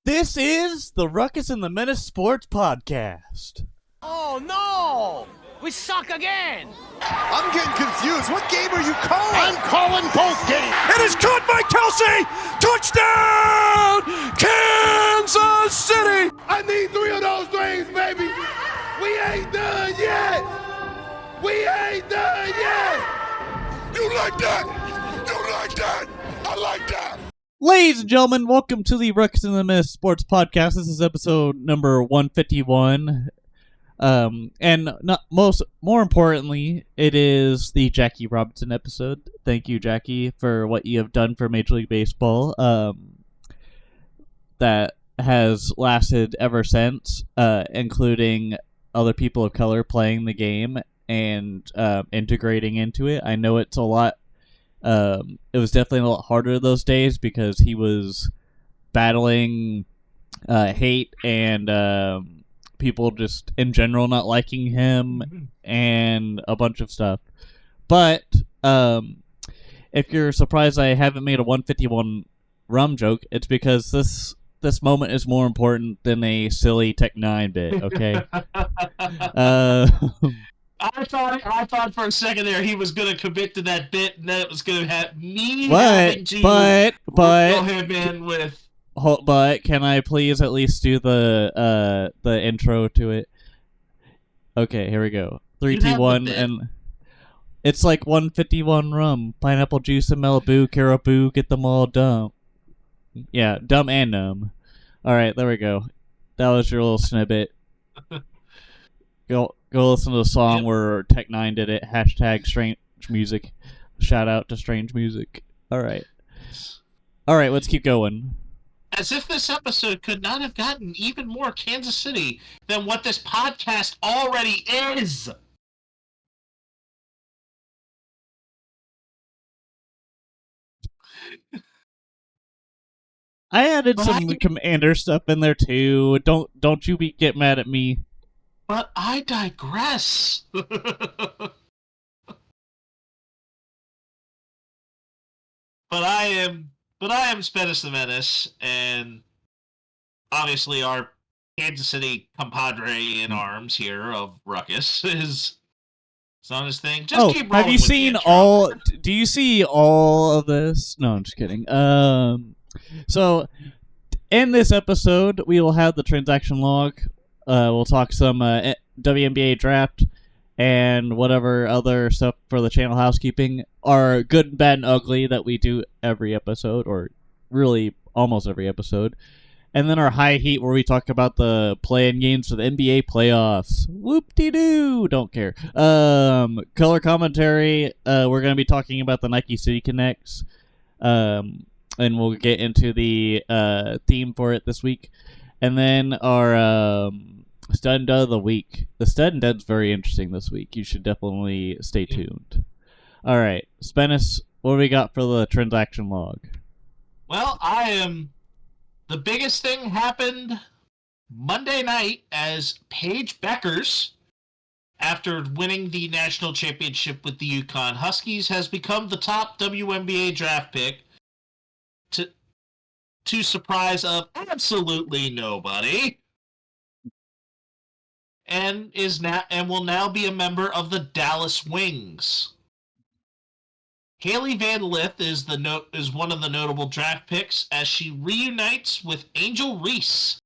This is the Ruckus and The Menace Sports Podcast. Oh no! We suck again! I'm getting confused. What game are you calling? I'm calling both games. It is caught by Kelsey! Touchdown! Kansas City! I need 3 of those things, baby. We ain't done yet. We ain't done yet. You like that? You like that? I like that. Ladies and gentlemen, welcome to the Ruckus and The Menace Sports Podcast. This is episode number 151. And more importantly, it is the Jackie Robinson episode. Thank you, Jackie, for what you have done for Major League Baseball. That has lasted ever since, including other people of color playing the game and integrating into it. I know it's a lot. It was definitely a lot harder those days because he was battling hate and people just in general not liking him and a bunch of stuff. But if you're surprised I haven't made a 151 rum joke, it's because this moment is more important than a silly Tech 9 bit, okay? I thought for a second there he was gonna commit to that bit, and then it was gonna have me having to reel him in with. But can I please at least do the intro to it? Okay, here we go. 3, 2, 1, and it's like 151 rum, pineapple juice, and Malibu, caribou, get them all dumb. Yeah, dumb and numb. All right, there we go. That was your little snippet. Go listen to the song where Tech 9 did it. Hashtag Strange Music. Shout out to Strange Music. All right, let's keep going. As if this episode could not have gotten even more Kansas City than what this podcast already is. I added some Commander stuff in there too. Don't you get mad at me. But I digress. But I am Spenace the Menace, and obviously our Kansas City compadre in arms here of Ruckus is on his thing. Just keep rolling. Have you seen all? Do you see all of this? No, I'm just kidding. So in this episode, we will have the transaction log. We'll talk some WNBA draft and whatever other stuff for the channel housekeeping. Our good, bad, and ugly that we do every episode, or really almost every episode. And then our high heat where we talk about the play-in games for the NBA playoffs. Whoop-de-doo! Don't care. Color commentary, we're going to be talking about the Nike City Connects. And we'll get into the theme for it this week. And then our Stud and Dud of the week. The Stud and Dud's very interesting this week. You should definitely stay tuned. All right, Spenace, what do we got for the transaction log? Well, the biggest thing happened Monday night as Paige Beckers, after winning the national championship with the UConn Huskies, has become the top WNBA draft pick to surprise of absolutely nobody, and will now be a member of the Dallas Wings. Haley Van Lith is one of the notable draft picks as she reunites with Angel Reese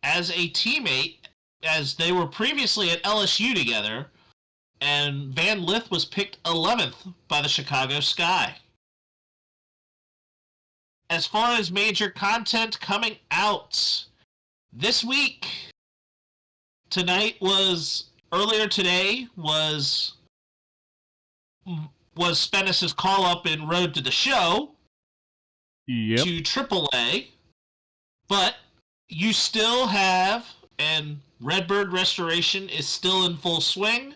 as a teammate, as they were previously at LSU together, and Van Lith was picked 11th by the Chicago Sky. As far as major content coming out this week, earlier today was Spenace's call-up in Road to the Show to AAA, but you still have, and Redbird Restoration is still in full swing,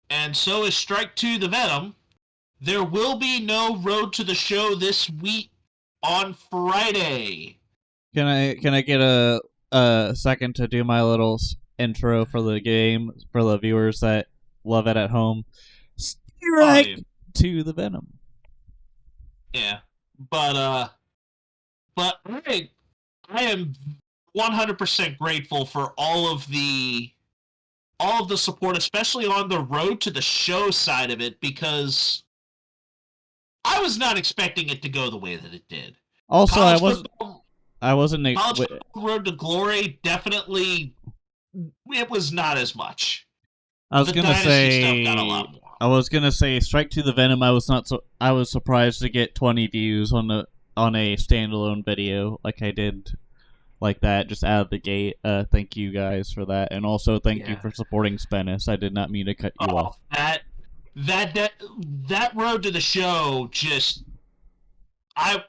and so is Strike 2 the Venom. There will be no Road to the Show this week on Friday. Can I get a second to do my little intro for the game for the viewers that love it at home? Strike to the Venom. Yeah, but I am 100% grateful for all of the support, especially on the road to the show side of it, because I was not expecting it to go the way that it did. Also, College football, I wasn't. college football Road to Glory definitely, it was not as much. I was The gonna Dynasty stuff say. got a lot more. I was gonna say, Strike to the Venom. I was surprised to get 20 views on a standalone video like I did, like that, just out of the gate. Thank you guys for that, and also thank you for supporting Spenace. I did not mean to cut you off. That road to the show, just I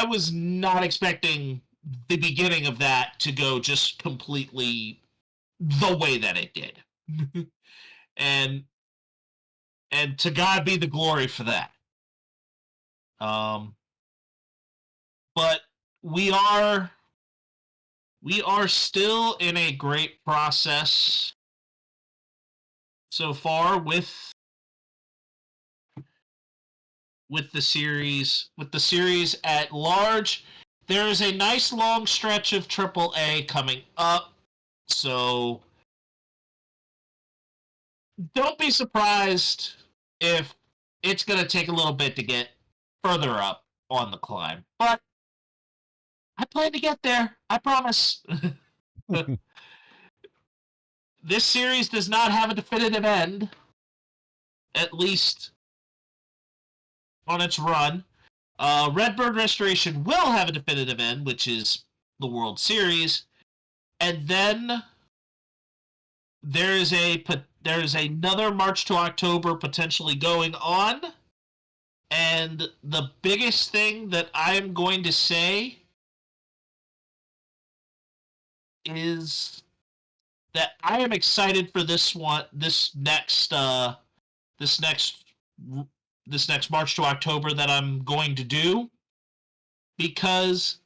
was not expecting the beginning of that to go just completely the way that it did. and to God be the glory for that. But we are still in a great process so far with the series at large. There is a nice long stretch of AAA coming up, so don't be surprised if it's going to take a little bit to get further up on the climb. But I plan to get there. I promise. This series does not have a definitive end, at least on its run. Redbird Restoration will have a definitive end, which is the World Series, and then there is another March to October potentially going on, and the biggest thing that I am going to say is that I am excited for this next March to October that I'm going to do, because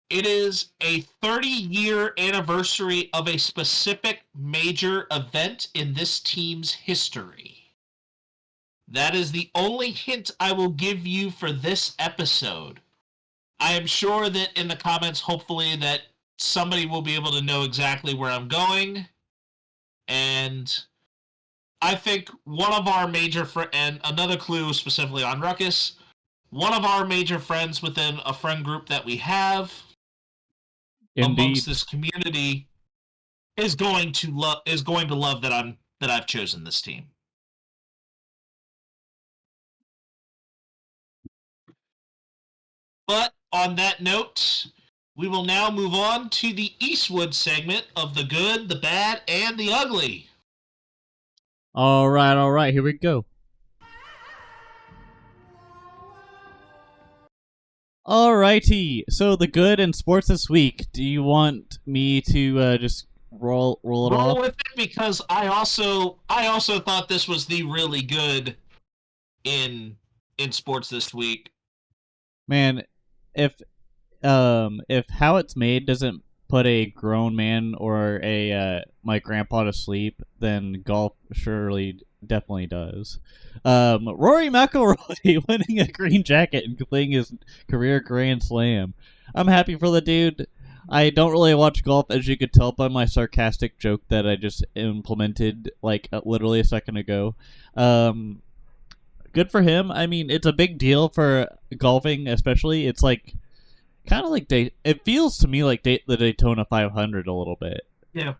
it is a 30-year anniversary of a specific major event in this team's history. That is the only hint I will give you for this episode. I am sure that in the comments, hopefully, that somebody will be able to know exactly where I'm going. And I think one of our major and another clue specifically on Ruckus, one of our major friends within a friend group that we have amongst this community is going to love that I've chosen this team. But on that note, we will now move on to the Eastwood segment of the good, the bad, and the ugly. All right, here we go. Alrighty, so the good in sports this week. Do you want me to just roll it off? Roll with it, because I also thought this was the really good in sports this week. Man, if How It's Made doesn't put a grown man or a my grandpa to sleep, then golf surely definitely does. Rory McIlroy winning a green jacket and completing his career Grand Slam. I'm happy for the dude. I don't really watch golf, as you could tell by my sarcastic joke that I just implemented like literally a second ago. Good for him. I mean, it's a big deal for golfing, especially. It's like kind of like it feels to me like the Daytona 500 a little bit. Yeah.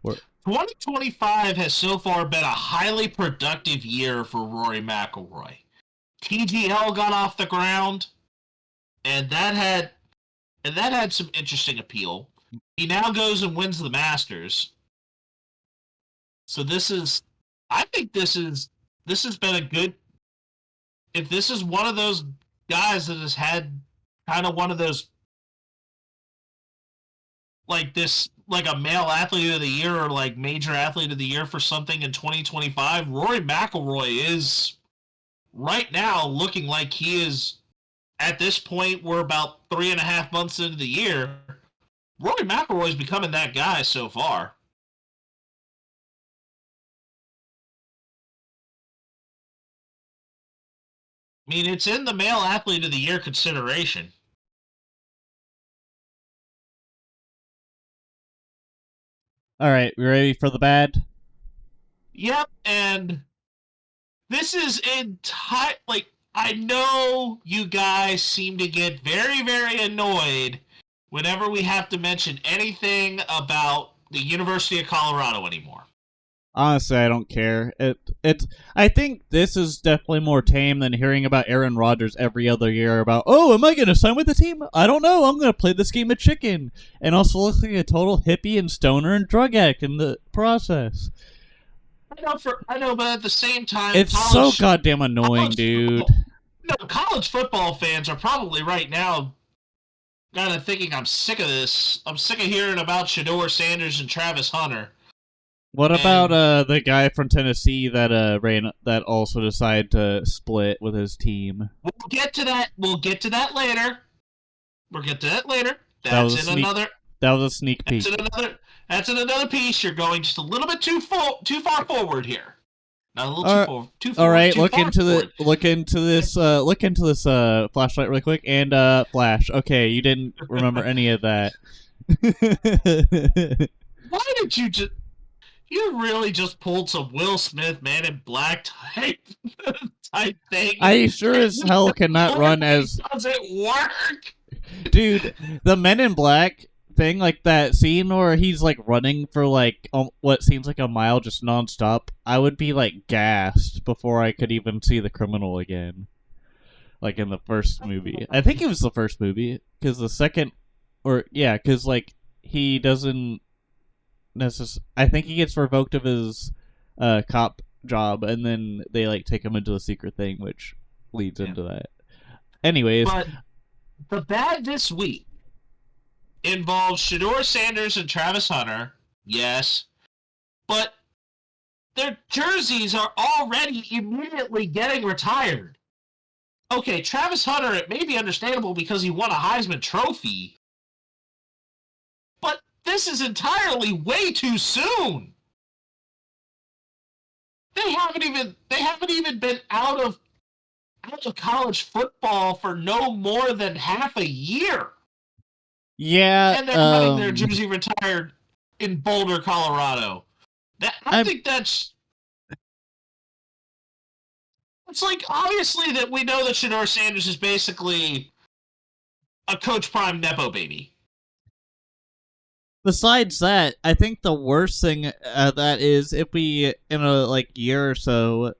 2025 has so far been a highly productive year for Rory McIlroy. TGL got off the ground, and that had some interesting appeal. He now goes and wins the Masters. So I think this has been a good. If this is one of those guys that has had kind of one of those, like a male athlete of the year or like major athlete of the year for something in 2025, Rory McIlroy is right now looking like he is, at this point, we're about 3.5 months into the year. Rory McIlroy is becoming that guy so far. I mean, it's in the male athlete of the year consideration. All right, we ready for the bad? Yep, and this is I know you guys seem to get very, very annoyed whenever we have to mention anything about the University of Colorado anymore. Honestly, I don't care. I think this is definitely more tame than hearing about Aaron Rodgers every other year about, oh, am I going to sign with the team? I don't know. I'm going to play this game of chicken. And also look like a total hippie and stoner and drug addict in the process. I know, but at the same time, It's so goddamn annoying, dude. College football fans are probably right now kind of thinking, I'm sick of this. I'm sick of hearing about Shedeur Sanders and Travis Hunter. What about the guy from Tennessee that also decided to split with his team? We'll get to that later. That was a sneak peek. That's in another piece. You're going just a little bit too far forward here. Not a little too far. All right, look into this flashlight really quick and flash. Okay, you didn't remember any of that. Why did you just? You really just pulled some Will Smith Man in Black type thing. I sure as hell cannot run as. Does it work? Dude, the Men in Black thing, like that scene where he's like running for like what seems like a mile just nonstop, I would be like gassed before I could even see the criminal again. Like in the first movie. I think it was the first movie, because the second, because like he doesn't. I think he gets revoked of his cop job, and then they like take him into the secret thing, which leads into that. Anyways, but the bad this week involves Shedeur Sanders and Travis Hunter, yes, but their jerseys are already immediately getting retired. Okay, Travis Hunter, it may be understandable because he won a Heisman Trophy, but this is entirely way too soon. They haven't even been out of college football for no more than half a year. Yeah, and they're having their jersey retired in Boulder, Colorado. I think that's. It's like, obviously that we know that Shedeur Sanders is basically a Coach Prime Nepo baby. Besides that, I think the worst thing that is if we in a year or so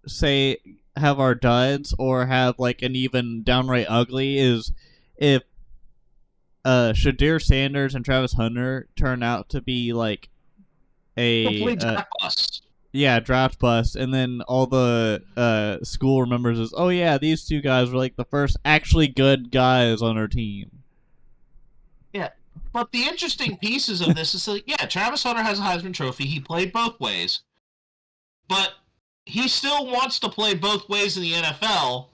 say have our duds or have like an even downright ugly is if Shedeur Sanders and Travis Hunter turn out to be like a draft bust. Yeah, draft bust, and then all the school remembers is, oh yeah, these two guys were like the first actually good guys on our team. Yeah. But the interesting pieces of this is that, yeah, Travis Hunter has a Heisman Trophy. He played both ways. But he still wants to play both ways in the NFL.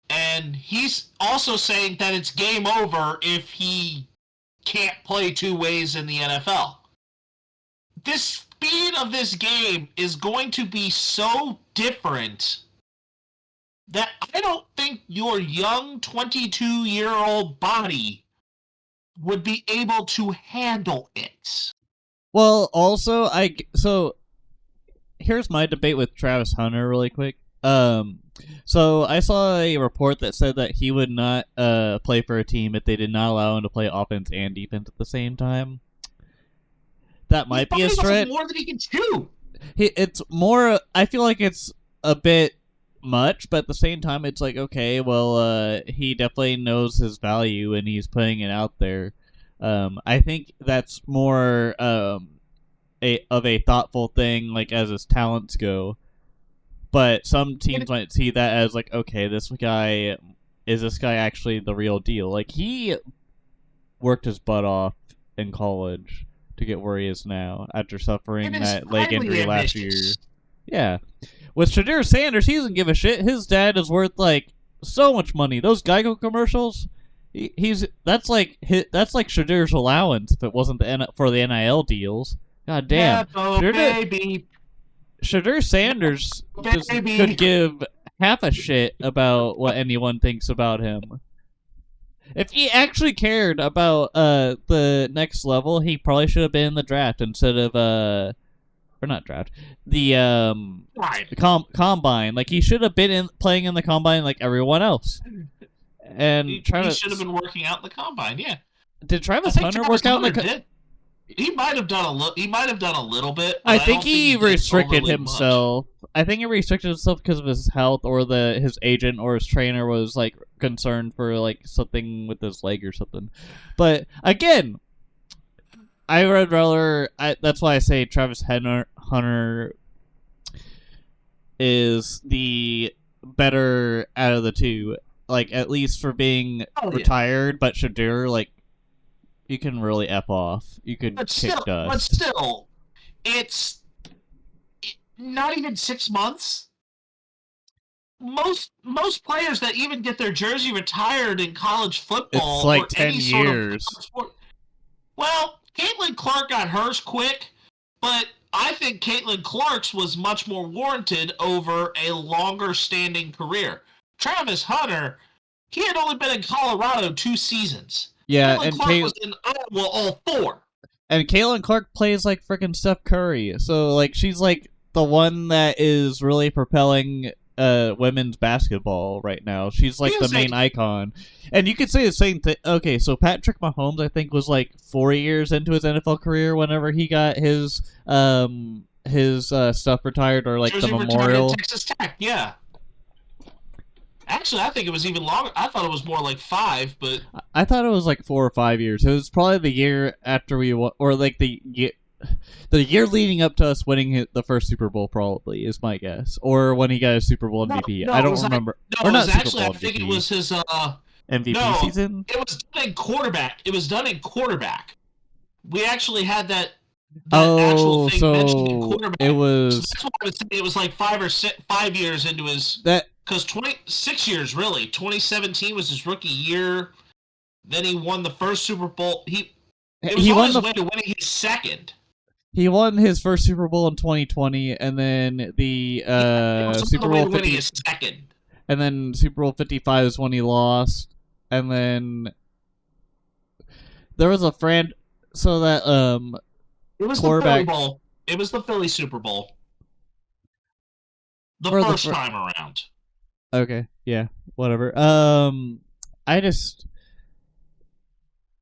And he's also saying that it's game over if he can't play two ways in the NFL. This speed of this game is going to be so different that I don't think your young 22-year-old body would be able to handle it. Well, also, so here's my debate with Travis Hunter really quick. So I saw a report that said that he would not play for a team if they did not allow him to play offense and defense at the same time. That might be a stretch. More than he can chew. It's more. I feel like it's a bit much, but at the same time, it's like, okay, well, he definitely knows his value and he's putting it out there. I think that's more of a thoughtful thing, like as his talents go. But some teams might see that as like, okay, this guy actually the real deal? Like, he worked his butt off in college to get where he is now after suffering that leg injury last year. Yeah. With Shedeur Sanders, he doesn't give a shit. His dad is worth like so much money. Those Geico commercials, that's like Shadeur's allowance if it wasn't for the NIL deals. God damn. Shedeur Sanders could give half a shit about what anyone thinks about him. If he actually cared about the next level, he probably should have been in the draft instead of or not draft, the combine. Like he should have been playing in the combine like everyone else. And He should have been working out in the combine. Yeah. Did Travis Hunter work out in the? He might have done a little. He might have done a little bit. I think he restricted himself. Much. I think he restricted himself because of his health, or his agent or his trainer was like concerned for like something with his leg or something. But again, I would rather. That's why I say Travis Hunter is the better out of the two. Like at least for being retired, but Shadur, like you can really F off. You could kick dust. But still, it's not even 6 months. Most players that even get their jersey retired in college football, it's like or 10 any years. Sort of sport. Well, Caitlin Clark got hers quick, but I think Caitlin Clark's was much more warranted over a longer standing career. Travis Hunter, he had only been in Colorado 2 seasons. Yeah, Caitlin and Clark was in Iowa all 4. And Caitlin Clark plays like freaking Steph Curry, so like she's like the one that is really propelling women's basketball right now. She's like the main icon, and you could say the same thing. Okay, so Patrick Mahomes, I think, was like 4 years into his NFL career whenever he got his stuff retired, or like Jersey the memorial. Texas Tech, yeah. Actually, I think it was even longer. I thought it was more like 5, but I thought it was like 4 or 5 years. It was probably the year after or like the year leading up to us winning the first Super Bowl. Probably is my guess, or when he got his Super Bowl MVP. I don't remember. No, or not Super Bowl MVP. I think it was his MVP season. It was done in quarterback. It was done in quarterback. We actually had that actual thing so mentioned in quarterback. It was. So that's what I was saying. It was like 5 years into his because 26 years really. 2017 was his rookie year. Then he won the first Super Bowl. He won his way to winning his second. He won his first Super Bowl in 2020, and then the Super Bowl 50. His second. And then Super Bowl 55 is when he lost, and then there was a so that it was the Philly Bowl. It was the Philly Super Bowl. The first time around. Okay, yeah, whatever. I just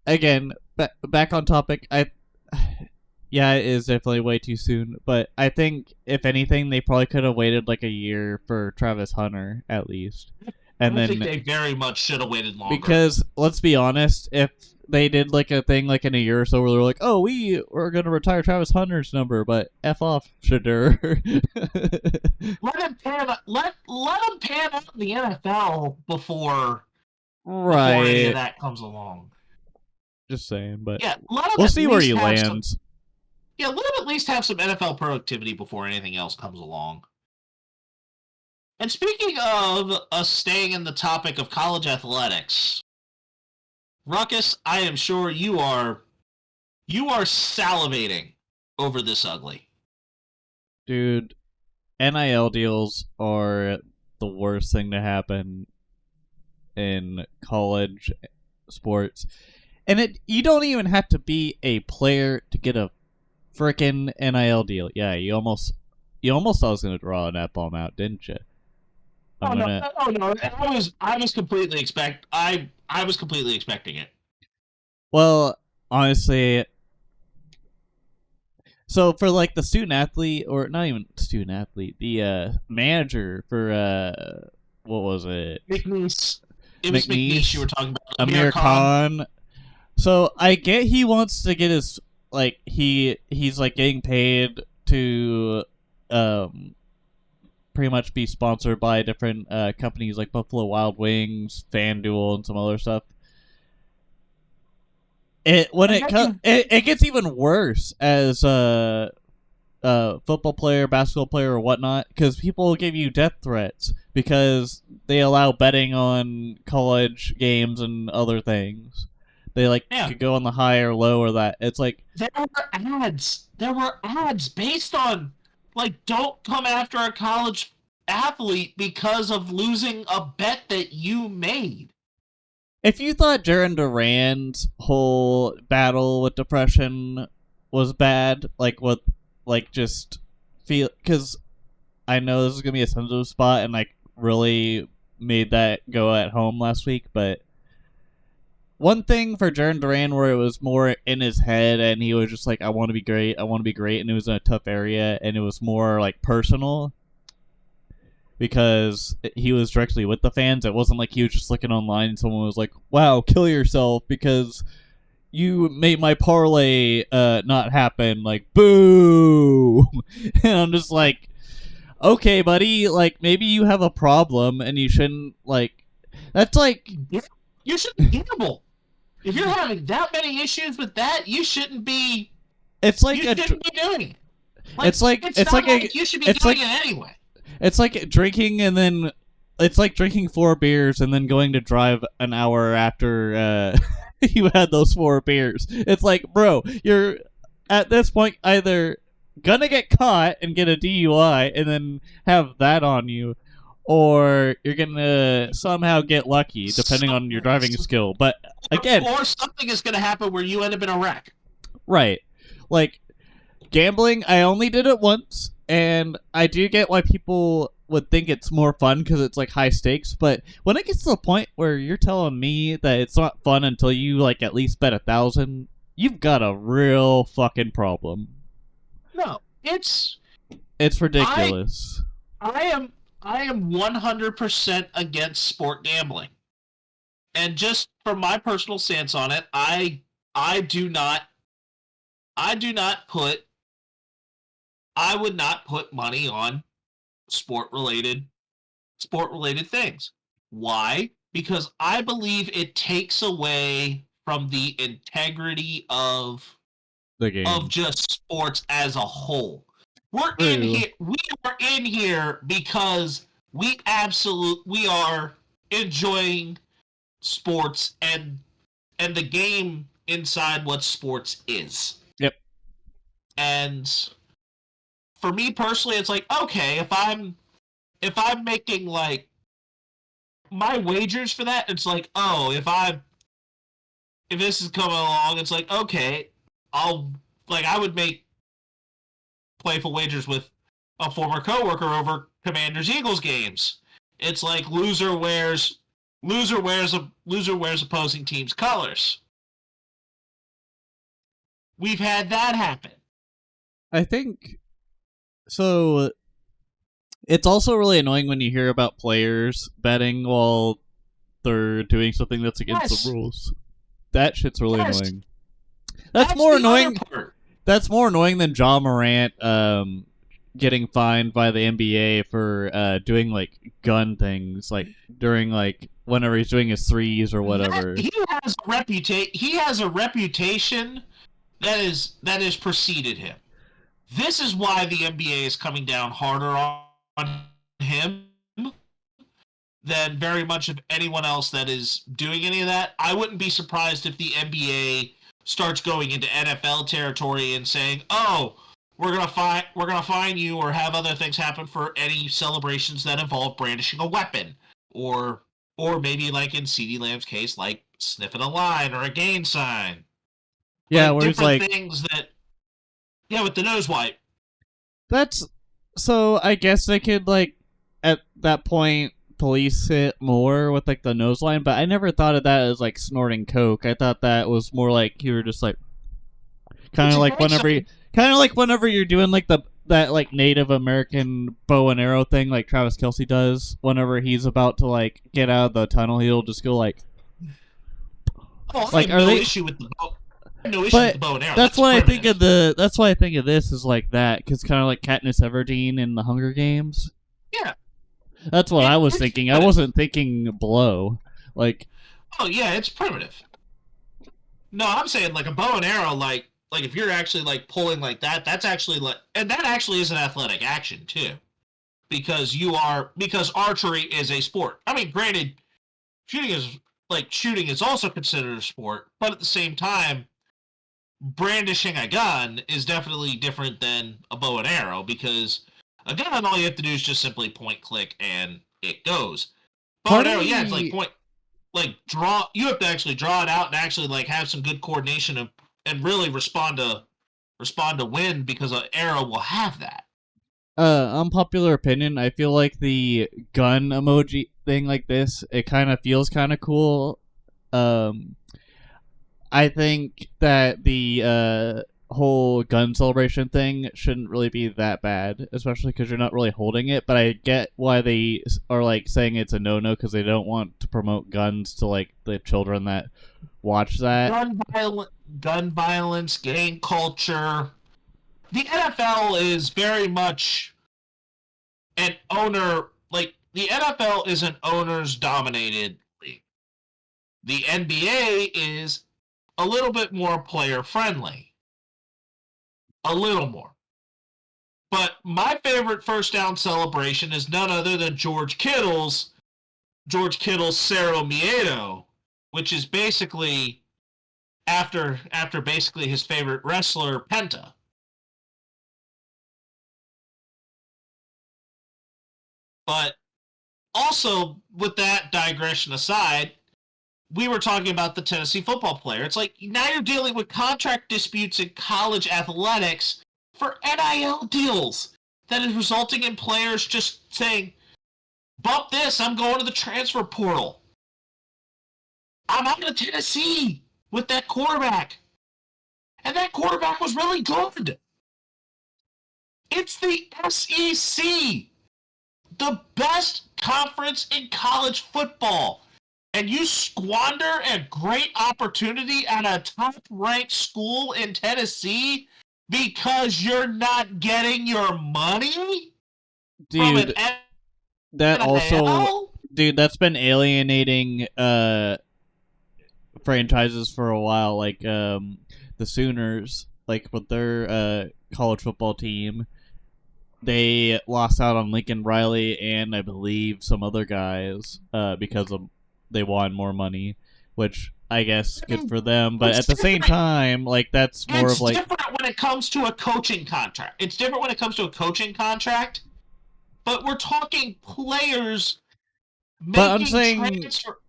again back on topic. Yeah, it is definitely way too soon, but I think if anything, they probably could have waited like a year for Travis Hunter at least, and I think they very much should have waited longer. Because let's be honest, if they did like a thing like in a year or so where they're like, "Oh, we're gonna retire Travis Hunter's number," but F off, Shadur. Let him pan out in the NFL before any of that comes along. Just saying, but yeah, we'll see where he lands. Let him at least have some NFL productivity before anything else comes along. And speaking of us staying in the topic of college athletics, Ruckus, I am sure you are salivating over this ugly. Dude, NIL deals are the worst thing to happen in college sports. And you don't even have to be a player to get a frickin' NIL deal. Yeah, you almost thought I was gonna draw an F-bomb out, didn't you? No. I was completely expecting it. Well, honestly, so for like the student athlete, or not even student athlete, the manager for what was it? McNeese. It was McNeese you were talking about. Amir Khan. So I get he wants to get his like he's like getting paid to pretty much be sponsored by different companies like Buffalo Wild Wings, FanDuel, and some other stuff. It gets even worse as a football player, basketball player, or whatnot, because people will give you death threats because they allow betting on college games and other things. They could go on the high or low or that. It's like there were ads based on don't come after a college athlete because of losing a bet that you made. If you thought Duran Duran's whole battle with depression was bad, like what, like just feel, because I know this is gonna be a sensitive spot, and like really made that go at home last week, but one thing for Duran Duran where it was more in his head, and he was just like, I want to be great, I want to be great, and it was in a tough area, and it was more like personal because he was directly with the fans. It wasn't like he was just looking online and someone was like, wow, kill yourself because you made my parlay not happen. Like, boo! And I'm just like, okay, buddy, like, maybe you have a problem and you shouldn't, like, that's like... You shouldn't gamble. If you're having that many issues with that, you shouldn't be... It's like you shouldn't be doing it. It's like you should be doing it anyway. It's like drinking and then... It's like drinking 4 beers and then going to drive an hour after you had those 4 beers. It's like, bro, you're at this point either gonna get caught and get a DUI and then have that on you, or you're gonna somehow get lucky depending on your driving skill. But again, or something is gonna happen where you end up in a wreck. Right. Like, gambling, I only did it once, and I do get why people would think it's more fun because it's like high stakes, but when it gets to the point where you're telling me that it's not fun until you like at least bet 1,000, you've got a real fucking problem. No, it's ridiculous. I am 100% against sport gambling. And just from my personal stance on it, I would not put money on sport related things. Why? Because I believe it takes away from the integrity of the game, of just sports as a whole. We are in here because we are enjoying sports and the game inside what sports is. Yep. And for me personally, it's like, okay, if I'm making like my wagers for that, it's like, oh, if this is coming along, it's like, okay, I would make playful wagers with a former coworker over Commanders Eagles games. It's like loser wears opposing team's colors. We've had that happen. I think so. It's also really annoying when you hear about players betting while they're doing something that's against the rules. That shit's really annoying. That's more annoying. That's more annoying than Ja Morant getting fined by the NBA for doing like gun things, like during like whenever he's doing his threes or whatever. He has a reputation that has preceded him. This is why the NBA is coming down harder on him than very much of anyone else that is doing any of that. I wouldn't be surprised if the NBA starts going into NFL territory and saying, "Oh, we're gonna fine you or have other things happen for any celebrations that involve brandishing a weapon," or maybe like in CeeDee Lamb's case, like sniffing a line or a gain sign. Yeah, where it's like things that, yeah, with the nose wipe. That's so. I guess they could like at that point police it more with like the nose line, but I never thought of that as like snorting coke. I thought that was more like you were just like kind of like whenever you're doing like that like Native American bow and arrow thing like Travis Kelce does whenever he's about to like get out of the tunnel. He'll just go like, "Oh, like, I have no issue with the bow." No issue with the bow and arrow. That's why I think of That's why I think of this as like that, because kind of like Katniss Everdeen in the Hunger Games. Yeah. That's what I was thinking. I wasn't thinking blow. Like. Oh yeah, it's primitive. No, I'm saying like a bow and arrow, like if you're actually like pulling like that, that's actually like, and that actually is an athletic action too, because archery is a sport. I mean, granted, shooting is also considered a sport, but at the same time, brandishing a gun is definitely different than a bow and arrow, because a gun, all you have to do is just simply point, click, and it goes. Bow and arrow, yeah, it's You have to actually draw it out and actually like have some good coordination and really respond to win, because an era will have that. Unpopular opinion, I feel like the gun emoji thing like this, it kind of feels kind of cool. I think that the whole gun celebration thing shouldn't really be that bad, especially because you're not really holding it. But I get why they are like saying it's a no-no, because they don't want to promote guns to like the children that watch that. Gun violence, gang culture. The NFL is very much an owner. Like, the NFL is an owners-dominated league. The NBA is a little bit more player-friendly. A little more. But my favorite first down celebration is none other than George Kittle's Cerro Miedo, which is basically after basically his favorite wrestler, Penta. But also, with that digression aside, we were talking about the Tennessee football player. It's like, now you're dealing with contract disputes in college athletics for NIL deals that is resulting in players just saying, bump this, I'm going to the transfer portal. I'm out of Tennessee with that quarterback. And that quarterback was really good. It's the SEC, the best conference in college football. And you squander a great opportunity at a top-ranked school in Tennessee because you're not getting your money? Dude, that also... NIL? Dude, that's been alienating franchises for a while, like the Sooners, like with their college football team. They lost out on Lincoln Riley and I believe some other guys because they wanted more money, which I guess good for them. But at the same time, like that's more of like, it's different when it comes to a coaching contract. But we're talking players making but I'm saying transfer.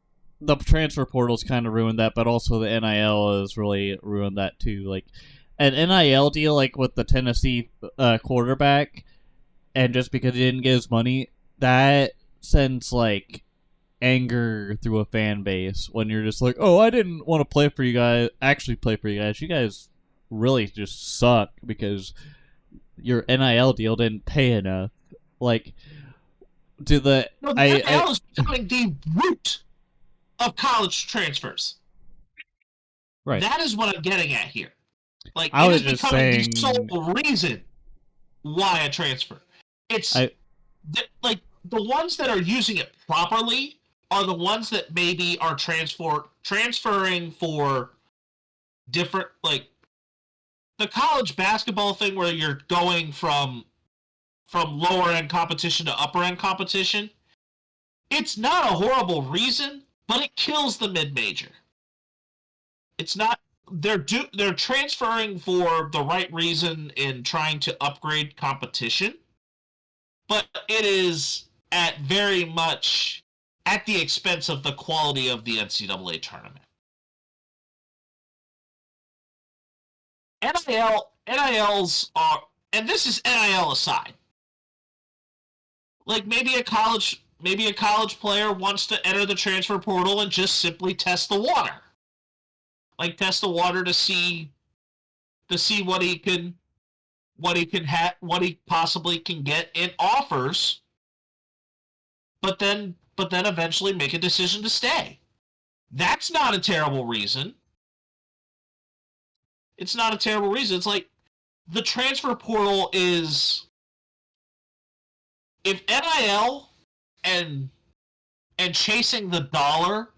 The transfer portal's kind of ruined that, but also the NIL has really ruined that too. Like an NIL deal, like with the Tennessee quarterback, and just because he didn't get his money, that sends like anger through a fan base when you're just like, oh, I didn't want to play for you guys. You guys really just suck because your NIL deal didn't pay enough. Like, NIL is becoming the root of college transfers. Right. That is what I'm getting at here. Like, I it was is just becoming saying... the sole reason why I transfer. It's like the ones that are using it properly are the ones that maybe are transferring for different, like the college basketball thing where you're going from lower end competition to upper end competition. It's not a horrible reason, but it kills the mid-major. It's not. They're transferring for the right reason in trying to upgrade competition, but it is very much at the expense of the quality of the NCAA tournament. NILs are, and this is NIL aside. Like maybe a college player wants to enter the transfer portal and just simply test the water. Like test the water to see what he possibly can get in offers, but then eventually make a decision to stay. That's not a terrible reason. It's not a terrible reason. It's like the transfer portal is, if NIL and chasing the dollar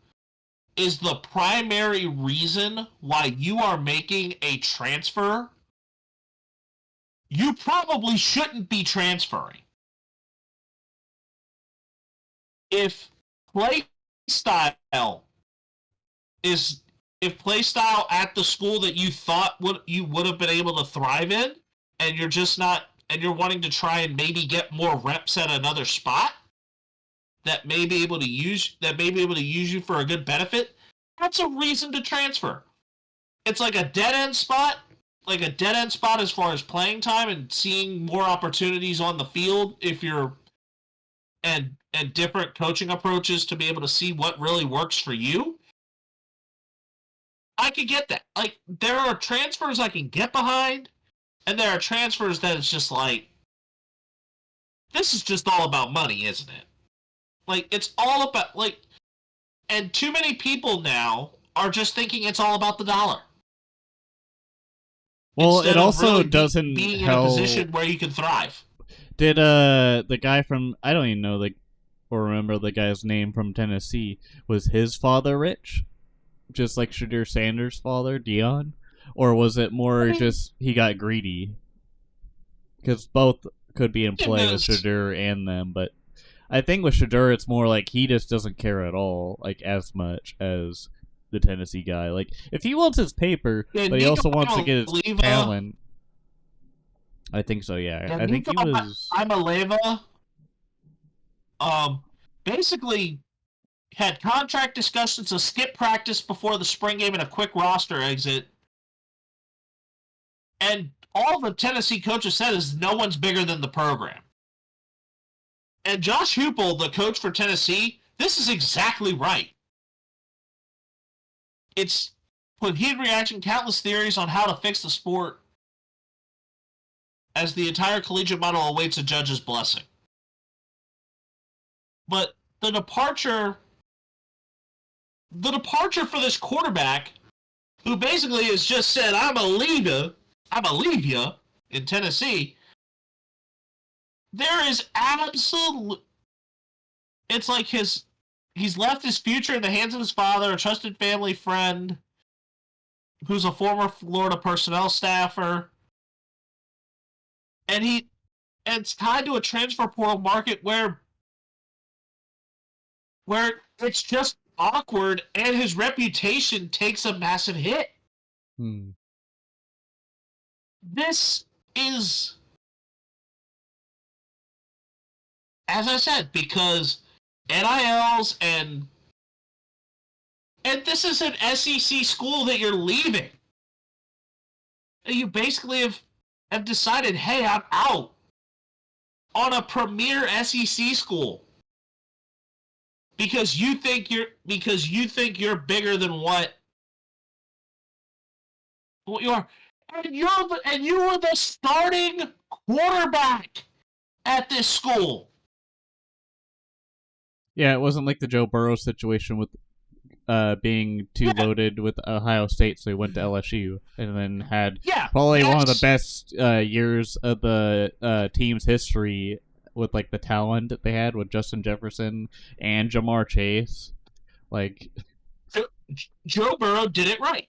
is the primary reason why you are making a transfer, you probably shouldn't be transferring. If play style at the school that you thought you would have been able to thrive in, and you're just not, and you're wanting to try and maybe get more reps at another spot, that may be able to use you for a good benefit, that's a reason to transfer. It's like a dead end spot, as far as playing time and seeing more opportunities on the field and different coaching approaches to be able to see what really works for you. I could get that. Like, there are transfers I can get behind, and there are transfers that it's just like, this is just all about money, isn't it? Like, it's all about, like, and too many people now are just thinking it's all about the dollar. Well, Instead it of also really doesn't being help. in a position where you can thrive. Did the guy from, I don't even know or remember the guy's name, from Tennessee, was his father rich? Just like Shadur Sanders' father, Dion? Or was it more just he got greedy? Because both could be in play with Shadur and them, but I think with Shadur it's more like he just doesn't care at all, like, as much as the Tennessee guy. Like, if he wants his paper, but he also wants to get his talent. I think so, yeah. I think he was... Imaleva, basically had contract discussions to skip practice before the spring game and a quick roster exit. And all the Tennessee coaches said is no one's bigger than the program. And Josh Heupel, the coach for Tennessee, this is exactly right. It's put heat reaction, countless theories on how to fix the sport as the entire collegiate model awaits a judge's blessing. But the departure for this quarterback, who basically has just said, I'm a leave ya in Tennessee, there is it's like he's left his future in the hands of his father, a trusted family friend, who's a former Florida personnel staffer, and it's tied to a transfer portal market where it's just awkward, and his reputation takes a massive hit. This is, as I said, because NILs and this is an SEC school that you're leaving. You basically have decided, hey, I'm out on a premier SEC school because you think you're bigger than what you are, and you were the starting quarterback at this school. Yeah, it wasn't like the Joe Burrow situation with being too loaded with Ohio State, so he went to LSU and then had probably one of the best years of the team's history with, like, the talent that they had with Justin Jefferson and Jamar Chase. Like, Joe Burrow did it right.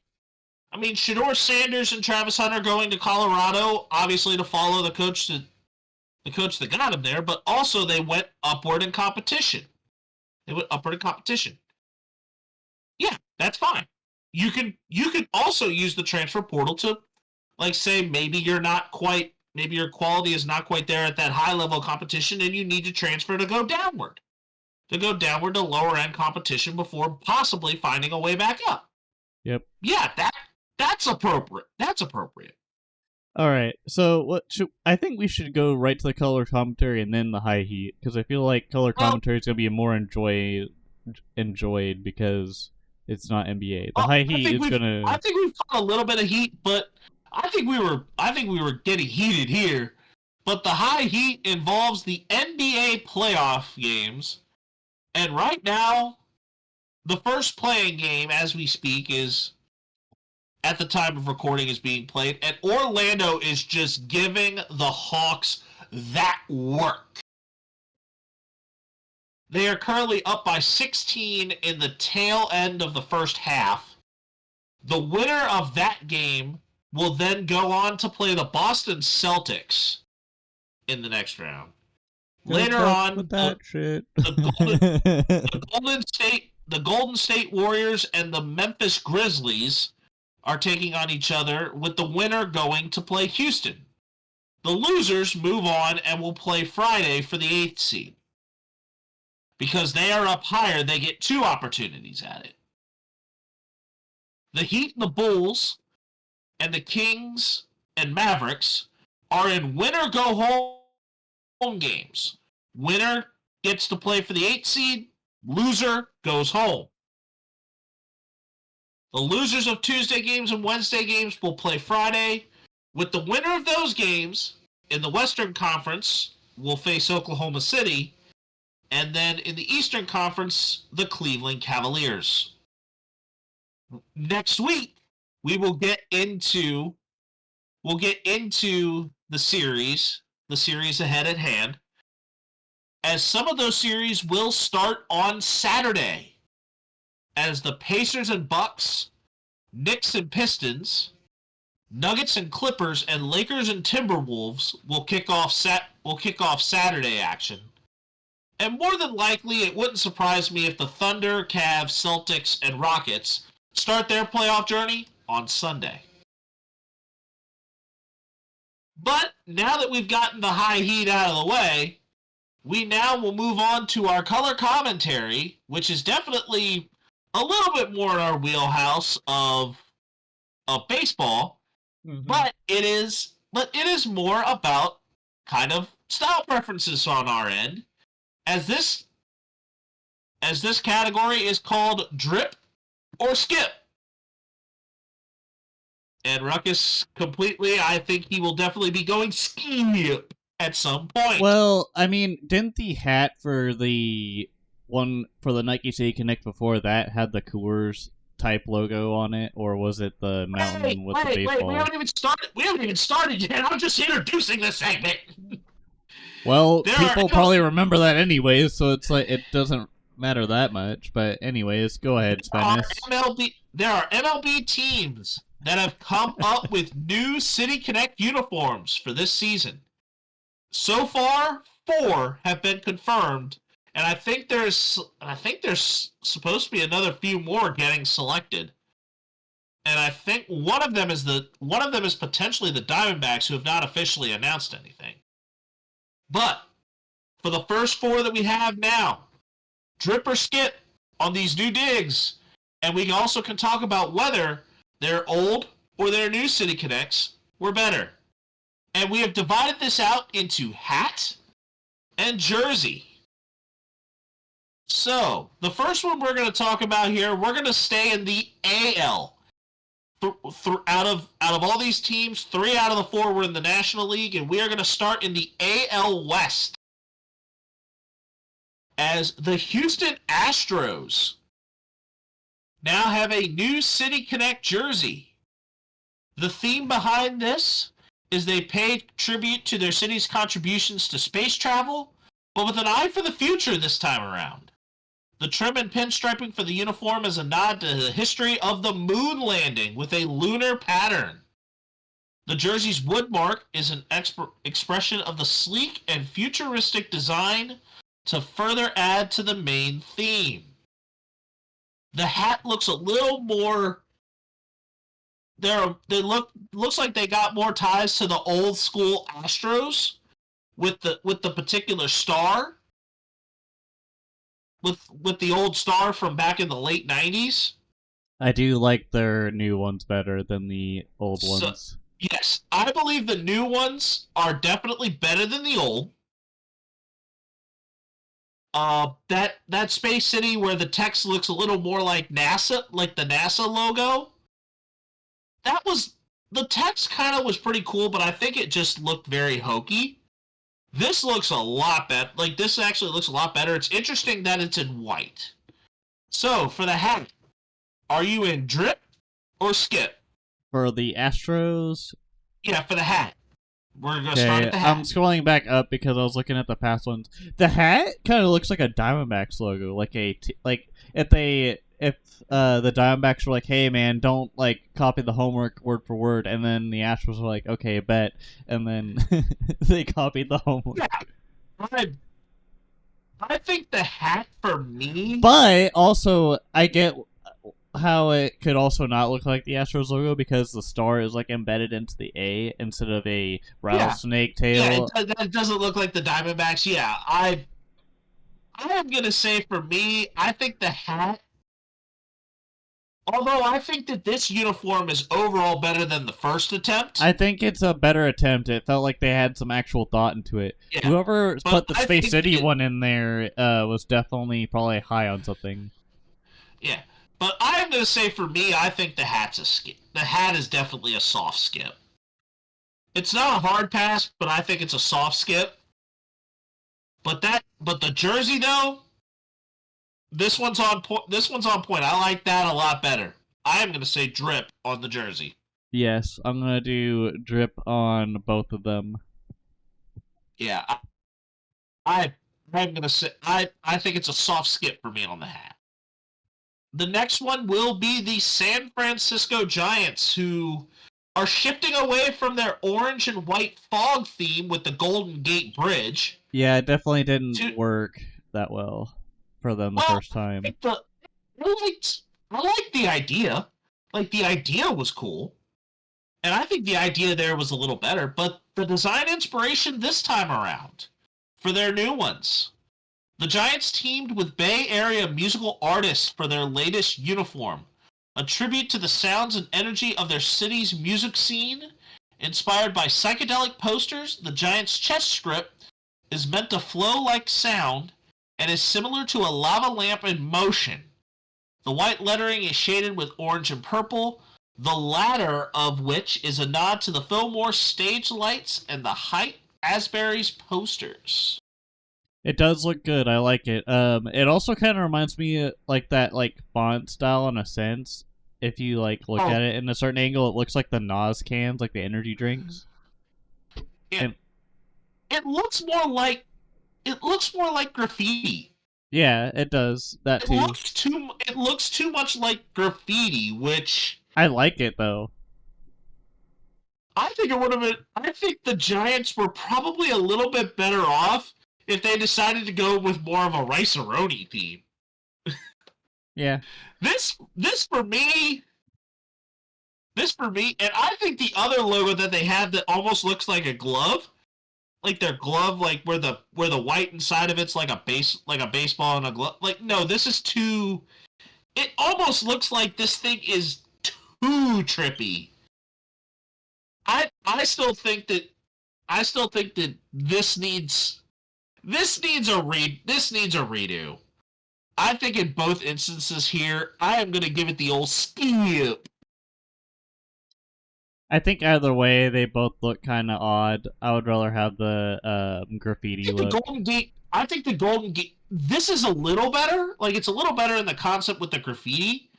I mean, Shedeur Sanders and Travis Hunter going to Colorado, obviously to follow the coach that got him there, but also they went upward in competition. Yeah, that's fine. You can also use the transfer portal to, like, say maybe your quality is not quite there at that high level of competition, and you need to transfer to go downward to lower end competition before possibly finding a way back up. Yep. Yeah, that's appropriate. That's appropriate. All right, so I think we should go right to the color commentary and then the high heat, because I feel like color commentary is going to be more enjoyed because it's not NBA. The high heat is going to... I think we've got a little bit of heat, but I think we were getting heated here. But the high heat involves the NBA playoff games, and right now, the first playing game as we speak is, at the time of recording, is being played, and Orlando is just giving the Hawks that work. They are currently up by 16 in the tail end of the first half. The winner of that game will then go on to play the Boston Celtics in the next round. Later on, the Golden State Warriors and the Memphis Grizzlies are taking on each other, with the winner going to play Houston. The losers move on and will play Friday for the 8th seed. Because they are up higher, they get 2 opportunities at it. The Heat and the Bulls and the Kings and Mavericks are in winner-go-home games. Winner gets to play for the 8th seed. Loser goes home. The losers of Tuesday games and Wednesday games will play Friday. With the winner of those games in the Western Conference will face Oklahoma City. And then in the Eastern Conference, the Cleveland Cavaliers. Next week, we'll get into the series ahead at hand, as some of those series will start on Saturday, as the Pacers and Bucks, Knicks and Pistons, Nuggets and Clippers, and Lakers and Timberwolves will kick off Saturday action. And more than likely, it wouldn't surprise me if the Thunder, Cavs, Celtics, and Rockets start their playoff journey on Sunday. But now that we've gotten the high heat out of the way, we now will move on to our color commentary, which is definitely a little bit more in our wheelhouse of baseball, but it is more about kind of style preferences on our end, as this category is called drip or skip. And Ruckus completely, I think he will definitely be going skip at some point. Well, I mean, didn't the hat for the Nike City Connect before that had the Coors type logo on it, or was it the mountain with the baseball? We haven't even started yet. I'm just introducing this segment. Well, people probably remember that anyways, so it's like it doesn't matter that much. But anyways, go ahead, Spenace. There are MLB teams that have come up with new City Connect uniforms for this season. So far, 4 have been confirmed, and I think there's supposed to be another few more getting selected. And I think one of them is potentially the Diamondbacks, who have not officially announced anything. But for the first 4 that we have now, drip or skip on these new digs, and we also can talk about whether their old or their new City Connects were better. And we have divided this out into hat and jersey. So, the first one we're going to talk about here, we're going to stay in the AL. Out of all these teams, 3 out of the 4 were in the National League, and we are going to start in the AL West, as the Houston Astros now have a new City Connect jersey. The theme behind this is they pay tribute to their city's contributions to space travel, but with an eye for the future this time around. The trim and pinstriping for the uniform is a nod to the history of the moon landing with a lunar pattern. The jersey's wood mark is an expression of the sleek and futuristic design to further add to the main theme. The hat looks a little more... looks like they got more ties to the old school Astros with the particular star. With the old star from back in the late 90s. I do like their new ones better than the old ones. Yes, I believe the new ones are definitely better than the old. That Space City where the text looks a little more like NASA, like the NASA logo. The text kind of was pretty cool, but I think it just looked very hokey. This looks a lot better. Like, this actually looks a lot better. It's interesting that it's in white. So, for the hat, are you in drip or skip? For the Astros? Yeah, for the hat. We're going to start at the hat. I'm scrolling back up because I was looking at the past ones. The hat kind of looks like a Diamondbacks logo. Like if the Diamondbacks were like, hey man, don't like copy the homework word for word, and then the Astros were like, okay, bet, and then they copied the homework. Yeah. I think the hat for me... But also, I get how it could also not look like the Astros logo because the star is like embedded into the A instead of a rattlesnake tail. Yeah, it doesn't look like the Diamondbacks. Yeah, I I am going to say for me, I think the hat, although I think that this uniform is overall better than the first attempt. I think it's a better attempt. It felt like they had some actual thought into it. Yeah, Whoever put the I Space think City one in there was definitely probably high on something. Yeah, but I'm going to say for me, I think the hat's a skip. The hat is definitely a soft skip. It's not a hard pass, but I think it's a soft skip. But the jersey though, this one's on point. This one's on point. I like that a lot better. I am going to say drip on the jersey. Yes, I'm gonna do drip on both of them. Yeah, I'm going to say I think it's a soft skip for me on the hat. The next one will be the San Francisco Giants, who are shifting away from their orange and white fog theme with the Golden Gate Bridge. Yeah, it definitely didn't work that well for them the first time. I liked the idea. Like, the idea was cool. And I think the idea there was a little better, but the design inspiration this time around for their new ones. The Giants teamed with Bay Area musical artists for their latest uniform, a tribute to the sounds and energy of their city's music scene. Inspired by psychedelic posters, the Giants' chest strip is meant to flow like sound and is similar to a lava lamp in motion. The white lettering is shaded with orange and purple, the latter of which is a nod to the Fillmore stage lights and the Hype Asbury's posters. It does look good. I like it. It also kind of reminds me of, like, that font style in a sense. If you look at it in a certain angle, it looks like the Nas cans, like the energy drinks. Yeah. It looks more like graffiti. Yeah, it does. That too. It looks too much like graffiti, which I like it though. I think it would have been. I think the Giants were probably a little bit better off if they decided to go with more of a Rice-A-Roni theme. Yeah. This for me, and I think the other logo that they have that almost looks like a glove, like their glove, like where the white inside of it's like a baseball and a glove. Like, no, this is too. It almost looks like this thing is too trippy. I still think that this needs a redo. I think in both instances here, I am going to give it the old skip. I think either way, they both look kind of odd. I would rather have the graffiti look. I think the Golden Gate. This is a little better. Like, it's a little better in the concept with the graffiti.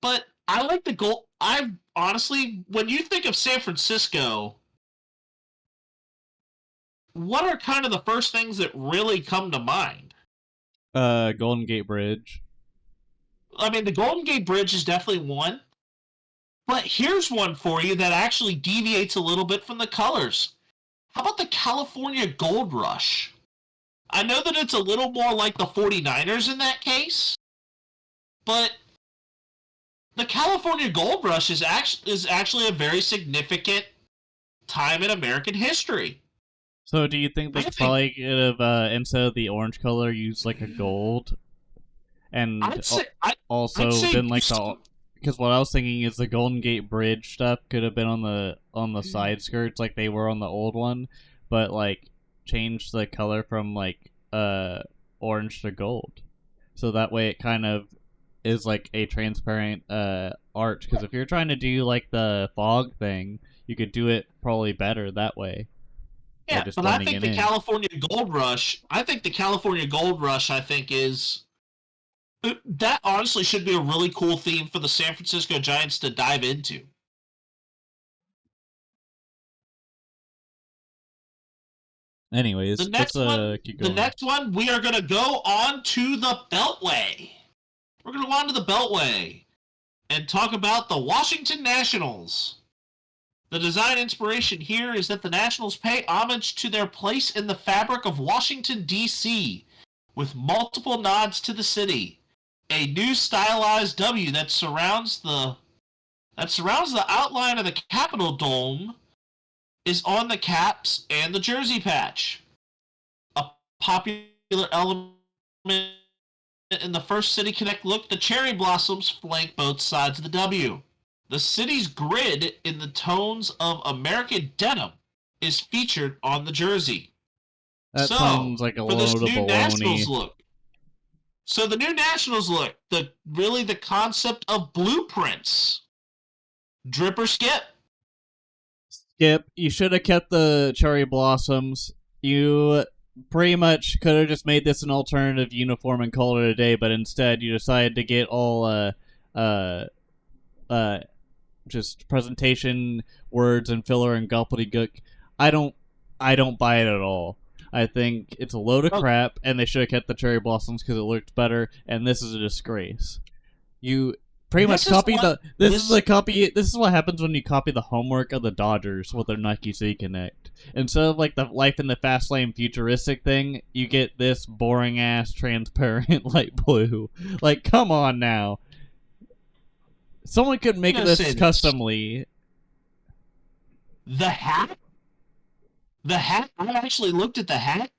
But I like the gold. I honestly, when you think of San Francisco, what are kind of the first things that really come to mind? Golden Gate Bridge. I mean, the Golden Gate Bridge is definitely one. But here's one for you that actually deviates a little bit from the colors. How about the California Gold Rush? I know that it's a little more like the 49ers in that case, but the California Gold Rush is actually a very significant time in American history. So do you think they probably could have, instead of the orange color, used like a gold? And also been like the... Because what I was thinking is the Golden Gate Bridge stuff could have been on the side skirts like they were on the old one, but like change the color from like orange to gold. So that way it kind of is like a transparent art, because if you're trying to do like the fog thing, you could do it probably better that way. Yeah, but I think the California Gold Rush, is... That honestly should be a really cool theme for the San Francisco Giants to dive into. Anyways, the next one, we are going to go on to the Beltway. We're going to go on to the Beltway and talk about the Washington Nationals. The design inspiration here is that the Nationals pay homage to their place in the fabric of Washington, D.C., with multiple nods to the city. A new stylized W that surrounds the outline of the Capitol Dome is on the caps and the jersey patch. A popular element in the first City Connect look, the cherry blossoms flank both sides of the W. The city's grid in the tones of American denim is featured on the jersey. That sounds like a for this load of new baloney. Nationals look. So the new Nationals look, the concept of blueprints. Drip or skip? Skip. You should have kept the cherry blossoms. You pretty much could have just made this an alternative uniform and called it a day, but instead you decided to get all just presentation words and filler and gobbledygook. I don't buy it at all. I think it's a load of crap, and they should have kept the cherry blossoms because it looked better. And this is a disgrace. You pretty much copied This is what happens when you copy the homework of the Dodgers with their Nike City Connect. Instead of like the Life in the Fast Lane futuristic thing, you get this boring ass transparent light blue. Like, come on now. Someone could make this customly. The hat? I actually looked at the hat.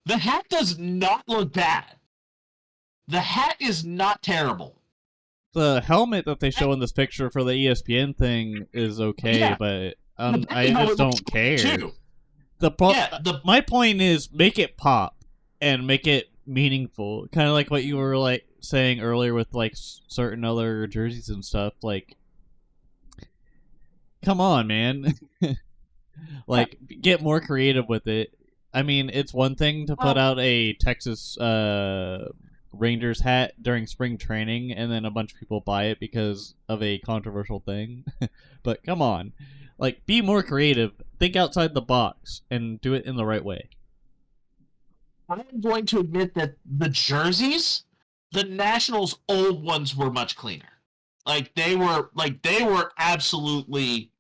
The hat does not look bad. The hat is not terrible. The helmet that they show in this picture for the ESPN thing is okay, but I just don't care. Too. My point is, make it pop and make it meaningful. Kind of like what you were like saying earlier with like certain other jerseys and stuff. Like, come on, man. Like, get more creative with it. I mean, it's one thing to put out a Texas Rangers hat during spring training and then a bunch of people buy it because of a controversial thing. But come on. Like, be more creative. Think outside the box and do it in the right way. I'm going to admit that the jerseys, the Nationals' old ones were much cleaner. They were absolutely...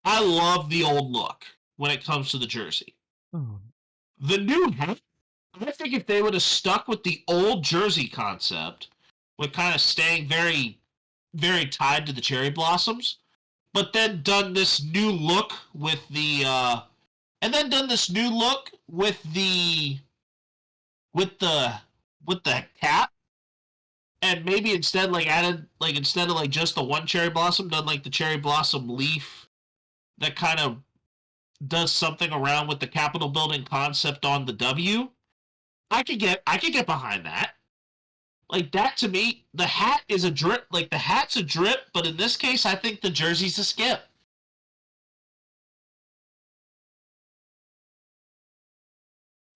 I love the old look when it comes to the jersey. Oh. The new hat, I think if they would have stuck with the old jersey concept, with kind of staying very, very tied to the cherry blossoms, but then done this new look with the cap, and maybe instead instead of just the one cherry blossom, done like the cherry blossom leaf that kind of does something around with the Capitol building concept on the W. I could get behind that. Like, that to me, the hat is a drip. Like, the hat's a drip, but in this case, I think the jersey's a skip.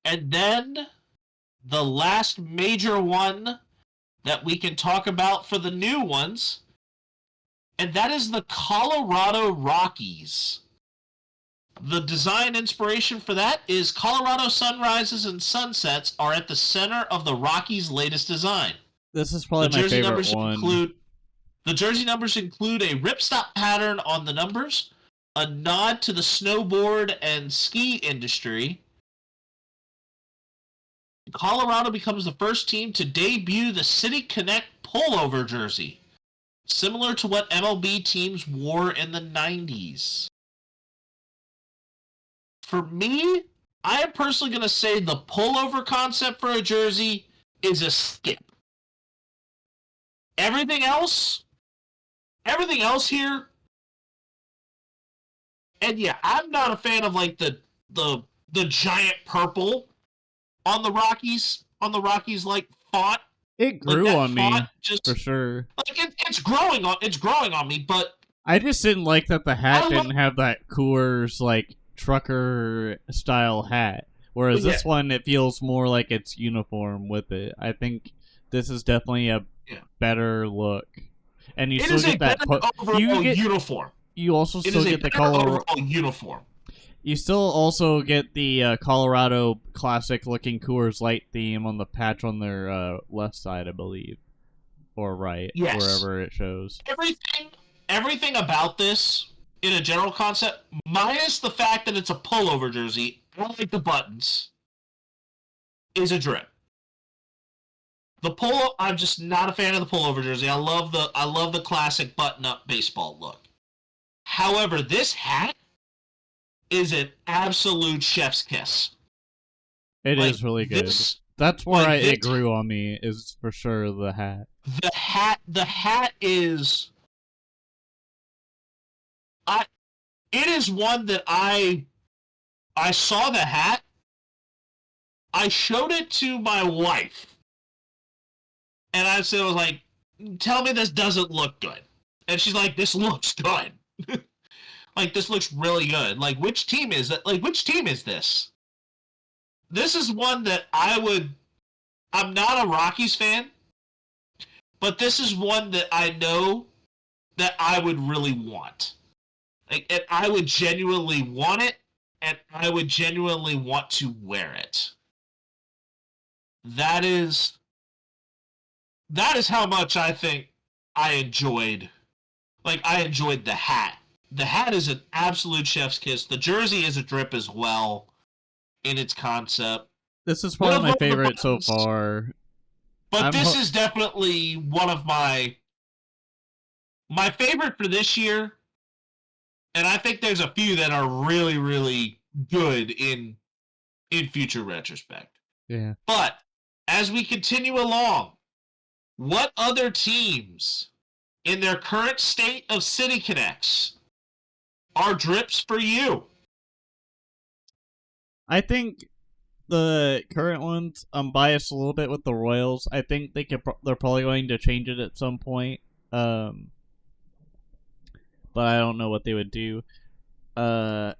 And then the last major one that we can talk about for the new ones, and that is the Colorado Rockies. The design inspiration for that is Colorado sunrises and sunsets are at the center of the Rockies' latest design. This is probably my favorite one. The jersey numbers include a ripstop pattern on the numbers, a nod to the snowboard and ski industry. Colorado becomes the first team to debut the City Connect pullover jersey, similar to what MLB teams wore in the 90s. For me, I am personally going to say the pullover concept for a jersey is a skip. Everything else here, and yeah, I'm not a fan of like the giant purple on the Rockies like font. It grew on me just, for sure. Like it's growing on me, but I just didn't like that the hat didn't have that Coors like trucker style hat, whereas this one, it feels more like it's uniform with it. I think this is definitely a better look, and you still get that uniform. You also still get the Colorado uniform. You still also get the Colorado classic looking Coors Light theme on the patch on their left side, I believe, or right, wherever it shows. Everything about this, in a general concept, minus the fact that it's a pullover jersey, I like the buttons, is a drip. The polo, I'm just not a fan of the pullover jersey. I love the classic button-up baseball look. However, this hat is an absolute chef's kiss. It is really good. That's where Like, it grew on me, is for sure the hat. The hat is... It is one that I saw the hat, I showed it to my wife, and I was like, tell me this doesn't look good. And she's like, this looks good. Like, this looks really good. Like, which team is that? Like, which team is this? This is one that I'm not a Rockies fan, but this is one that I know that I would really want. Like, and I would genuinely want it, and I would genuinely want to wear it. That is how much I think I enjoyed the hat. The hat is an absolute chef's kiss. The jersey is a drip as well in its concept. This is probably my favorite so far. But this is definitely one of my favorite for this year. And I think there's a few that are really, really good in future retrospect. Yeah. But as we continue along, what other teams in their current state of City Connects are drips for you? I think the current ones, I'm biased a little bit with the Royals. I think they're probably going to change it at some point. But I don't know what they would do. Other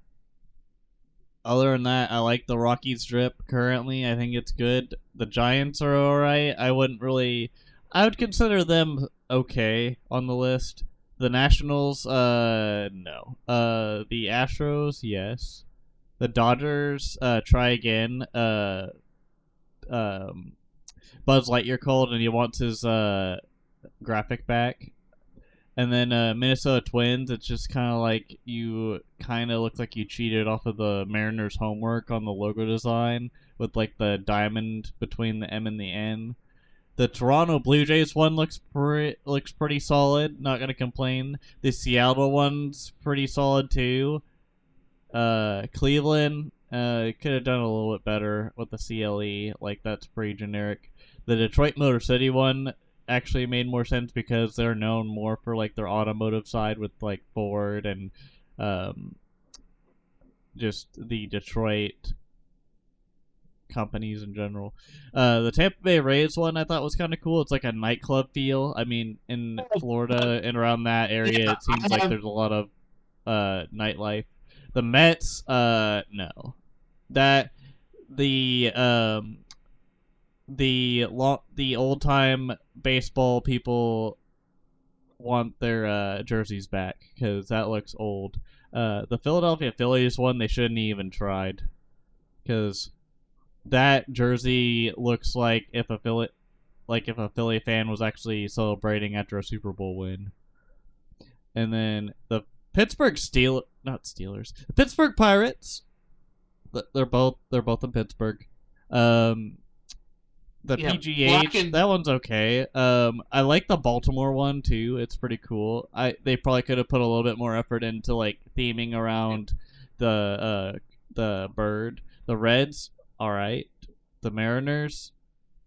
than that, I like the Rockies drip currently. I think it's good. The Giants are alright. I would consider them okay on the list. The Nationals, no. The Astros, yes. The Dodgers, try again. Buzz Lightyear called and he wants his graphic back. And then Minnesota Twins, it's just kind of like you kind of look like you cheated off of the Mariners' homework on the logo design with like the diamond between the M and the N. The Toronto Blue Jays one looks pretty solid. Not gonna complain. The Seattle one's pretty solid too. Cleveland could have done a little bit better with the CLE. Like that's pretty generic. The Detroit Motor City one actually made more sense because they're known more for like their automotive side with like Ford and just the Detroit companies in general. The Tampa Bay Rays one I thought was kind of cool. It's like a nightclub feel. I mean, in Florida and around that area, it seems like there's a lot of nightlife. The Mets, no. That the old time baseball people want their jerseys back because that looks old. The Philadelphia Phillies one they shouldn't even tried because that jersey looks like if a Philly fan was actually celebrating after a Super Bowl win. And then the Pittsburgh the Pittsburgh Pirates. They're both in Pittsburgh. The PGH, that one's okay. I like the Baltimore one too. It's pretty cool. They probably could have put a little bit more effort into like theming around the bird. The Reds, all right. The Mariners,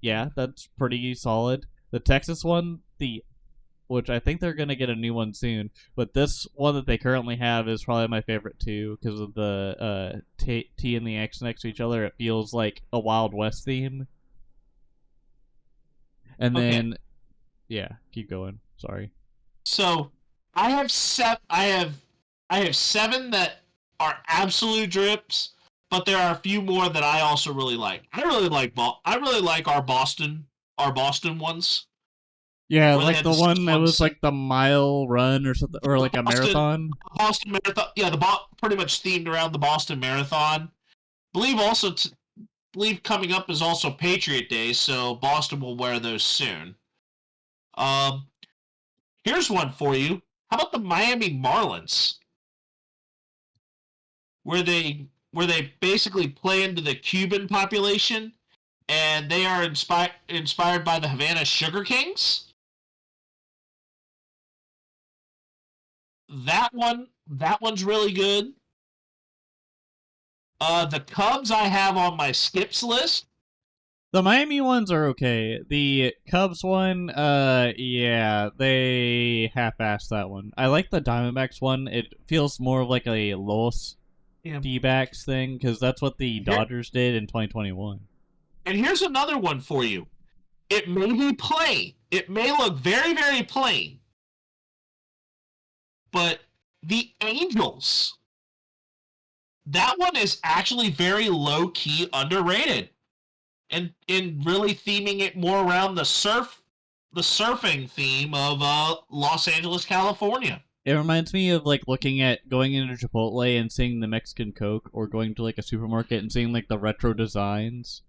yeah, that's pretty solid. The Texas one, which I think they're gonna get a new one soon, but this one that they currently have is probably my favorite too because of the T and the X next to each other. It feels like a Wild West theme. And then, yeah, keep going. Sorry. So I have seven that are absolute drips, but there are a few more that I also really like. I really like our Boston ones. Yeah, like the one that was like the mile run or something, or like a marathon. Boston Marathon. Yeah, pretty much themed around the Boston Marathon. Believe coming up is also Patriot Day, so Boston will wear those soon. Here's one for you. How about the Miami Marlins? Where they basically play into the Cuban population, and they are inspired by the Havana Sugar Kings. That one's really good. The Cubs I have on my skips list. The Miami ones are okay. The Cubs one, yeah, they half-assed that one. I like the Diamondbacks one. It feels more of like a Los D-backs thing, because that's what the Dodgers did in 2021. And here's another one for you. It may be plain. It may look very, very plain. But the Angels, that one is actually very low-key underrated. And in really theming it more around the surfing theme of Los Angeles, California. It reminds me of like looking at going into Chipotle and seeing the Mexican Coke, or going to like a supermarket and seeing like the retro designs.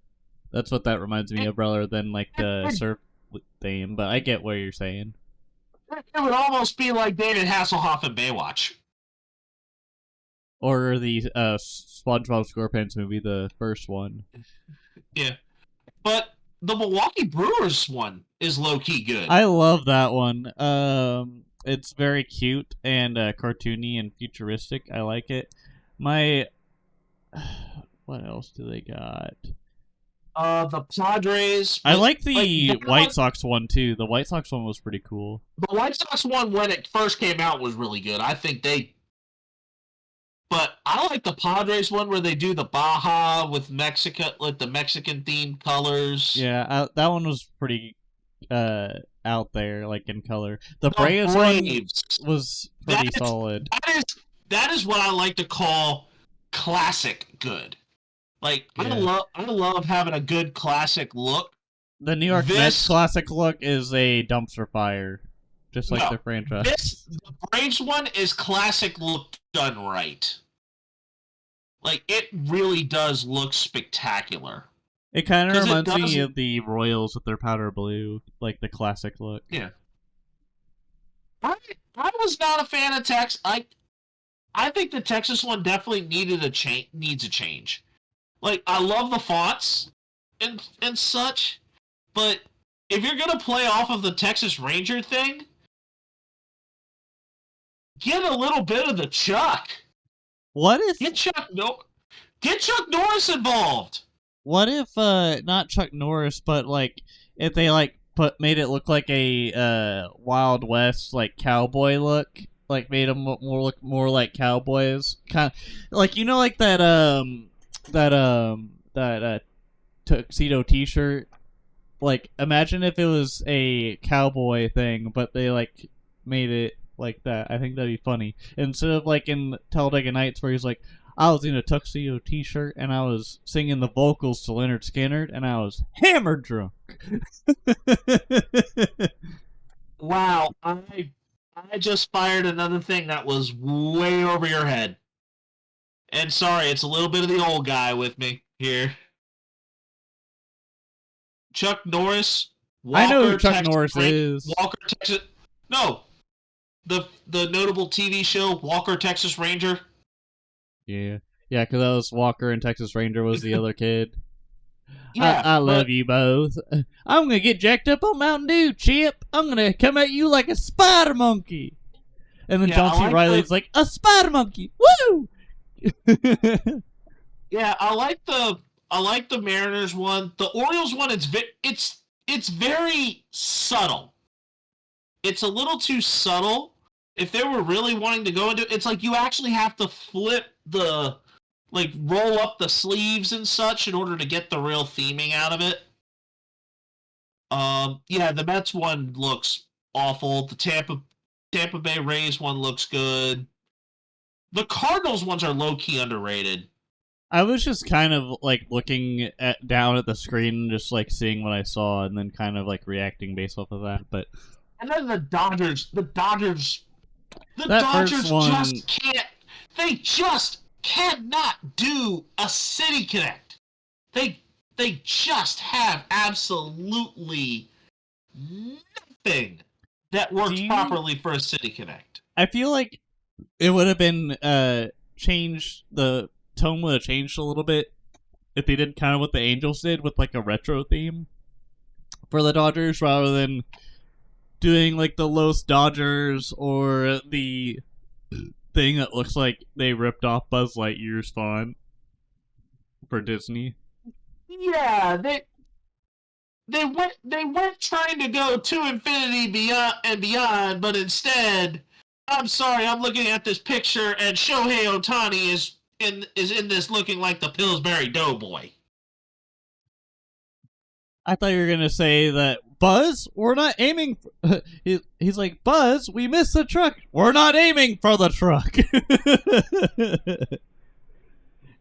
That's what that reminds me of, rather than like the surf theme. But I get what you're saying. It would almost be like David Hasselhoff in Baywatch. Or the SpongeBob SquarePants movie, the first one. Yeah. But the Milwaukee Brewers one is low-key good. I love that one. It's very cute and cartoony and futuristic. I like it. What else do they got? The Padres. I like the White Sox one too. The White Sox one was pretty cool. The White Sox one, when it first came out, was really good. I think But I like the Padres one where they do the Baja with Mexico, like the Mexican themed colors. Yeah, that one was pretty out there, like in color. The Braves one was pretty solid. That is what I like to call classic good. Like, yeah. I love having a good classic look. The New York Mets classic look is a dumpster fire, just like their franchise. The Braves one is classic look done right. Like, it really does look spectacular. It kind of reminds me of the Royals with their powder blue, like the classic look. Yeah. I was not a fan of Texas. I think the Texas one definitely needs a change. Like, I love the fonts and such, but if you're gonna play off of the Texas Ranger thing, get a little bit of the Chuck. What if get Chuck Norris involved? What if not Chuck Norris, but like if they like made it look like a Wild West like cowboy look, like made them look more like cowboys, kind of like, you know, like that tuxedo T-shirt. Like, imagine if it was a cowboy thing, but they like made it like that. I think that'd be funny. Instead of like in Talladega Nights where he's like, I was in a tuxedo T-shirt and I was singing the vocals to Leonard Skinner and I was hammered drunk. Wow, I just fired another thing that was way over your head. And sorry, it's a little bit of the old guy with me here. Chuck Norris. Walker, I know who Chuck Texas Norris is. Walker, Texas. No, the notable TV show Walker, Texas Ranger. Yeah, because that was Walker and Texas Ranger was the other kid. Yeah, I love you both. I'm gonna get jacked up on Mountain Dew, Chip. I'm gonna come at you like a spider monkey. And then John C. Reilly's like, a spider monkey. Woo! Yeah, I like the Mariners one. The Orioles one, it's very subtle. It's a little too subtle. If they were really wanting to go into it's like you actually have to flip roll up the sleeves and such in order to get the real theming out of it. Yeah, the Mets one looks awful. The Tampa Bay Rays one looks good. The Cardinals ones are low-key underrated. I was just kind of like looking down at the screen, just like seeing what I saw, and then kind of like reacting based off of that. But and then the Dodgers just can't. They just cannot do a City Connect. They just have absolutely nothing that works properly for a City Connect. I feel like it would have been changed. The tone would have changed a little bit if they did kind of what the Angels did with like a retro theme for the Dodgers, rather than doing like the Los Dodgers or the thing that looks like they ripped off Buzz Lightyear's font for Disney. Yeah, they weren't trying to go to infinity beyond, but instead, I'm sorry, I'm looking at this picture and Shohei Ohtani is in this looking like the Pillsbury Doughboy. I thought you were gonna say that, Buzz, we're not aiming. He's like, Buzz, we missed the truck. We're not aiming for the truck.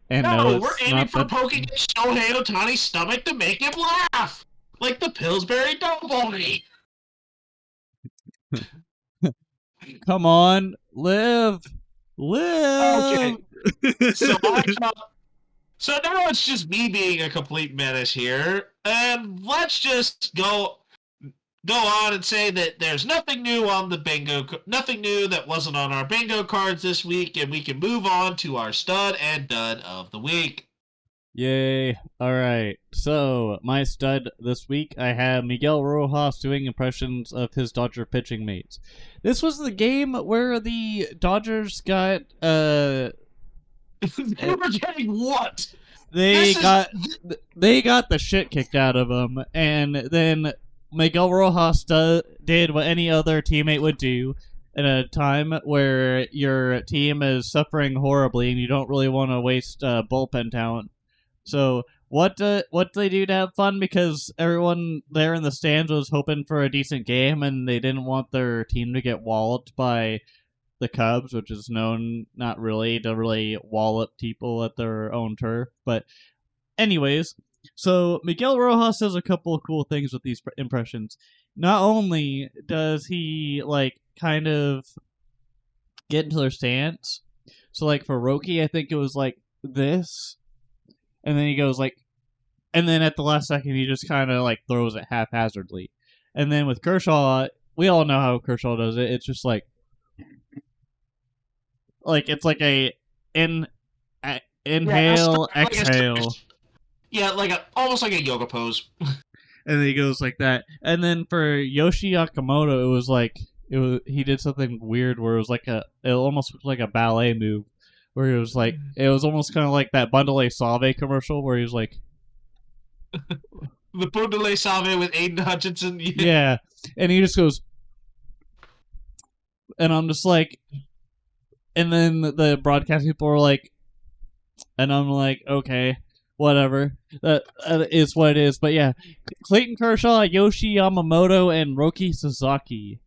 And no, we're aiming for poking at Shohei Ohtani's stomach to make him laugh, like the Pillsbury Doughboy. Come on, live. Okay. So now it's just me being a complete menace here, and let's just go on and say that there's nothing new on the nothing new that wasn't on our bingo cards this week, and we can move on to our stud and dud of the week. Yay. Alright, so my stud this week, I have Miguel Rojas doing impressions of his Dodger pitching mates. This was the game where the Dodgers got, They were getting what? They got the shit kicked out of them, and then Miguel Rojas did what any other teammate would do at a time where your team is suffering horribly and you don't really want to waste bullpen talent. So what they do to have fun, because everyone there in the stands was hoping for a decent game and they didn't want their team to get walloped by the Cubs, which is known not really to really wallop people at their own turf. But anyways, so Miguel Rojas does a couple of cool things with these impressions. Not only does he kind of get into their stance, so for Roki, I think it was this, and then he goes and then at the last second he just kind of throws it haphazardly. And then with Kershaw, we all know how Kershaw does it. It's just it's a inhale, exhale. Almost like a yoga pose. And then he goes like that. And then for Yoshi Yakamoto, he did something weird where it was it almost looked like a ballet move, where it was it was almost kind of like that Bundle Salve commercial where he was the Bundle Salve with Aiden Hutchinson. Yeah, and he just goes, and I'm just and then the broadcast people were and I'm okay, whatever. That is what it is. But yeah, Clayton Kershaw, Yoshi Yamamoto, and Roki Sasaki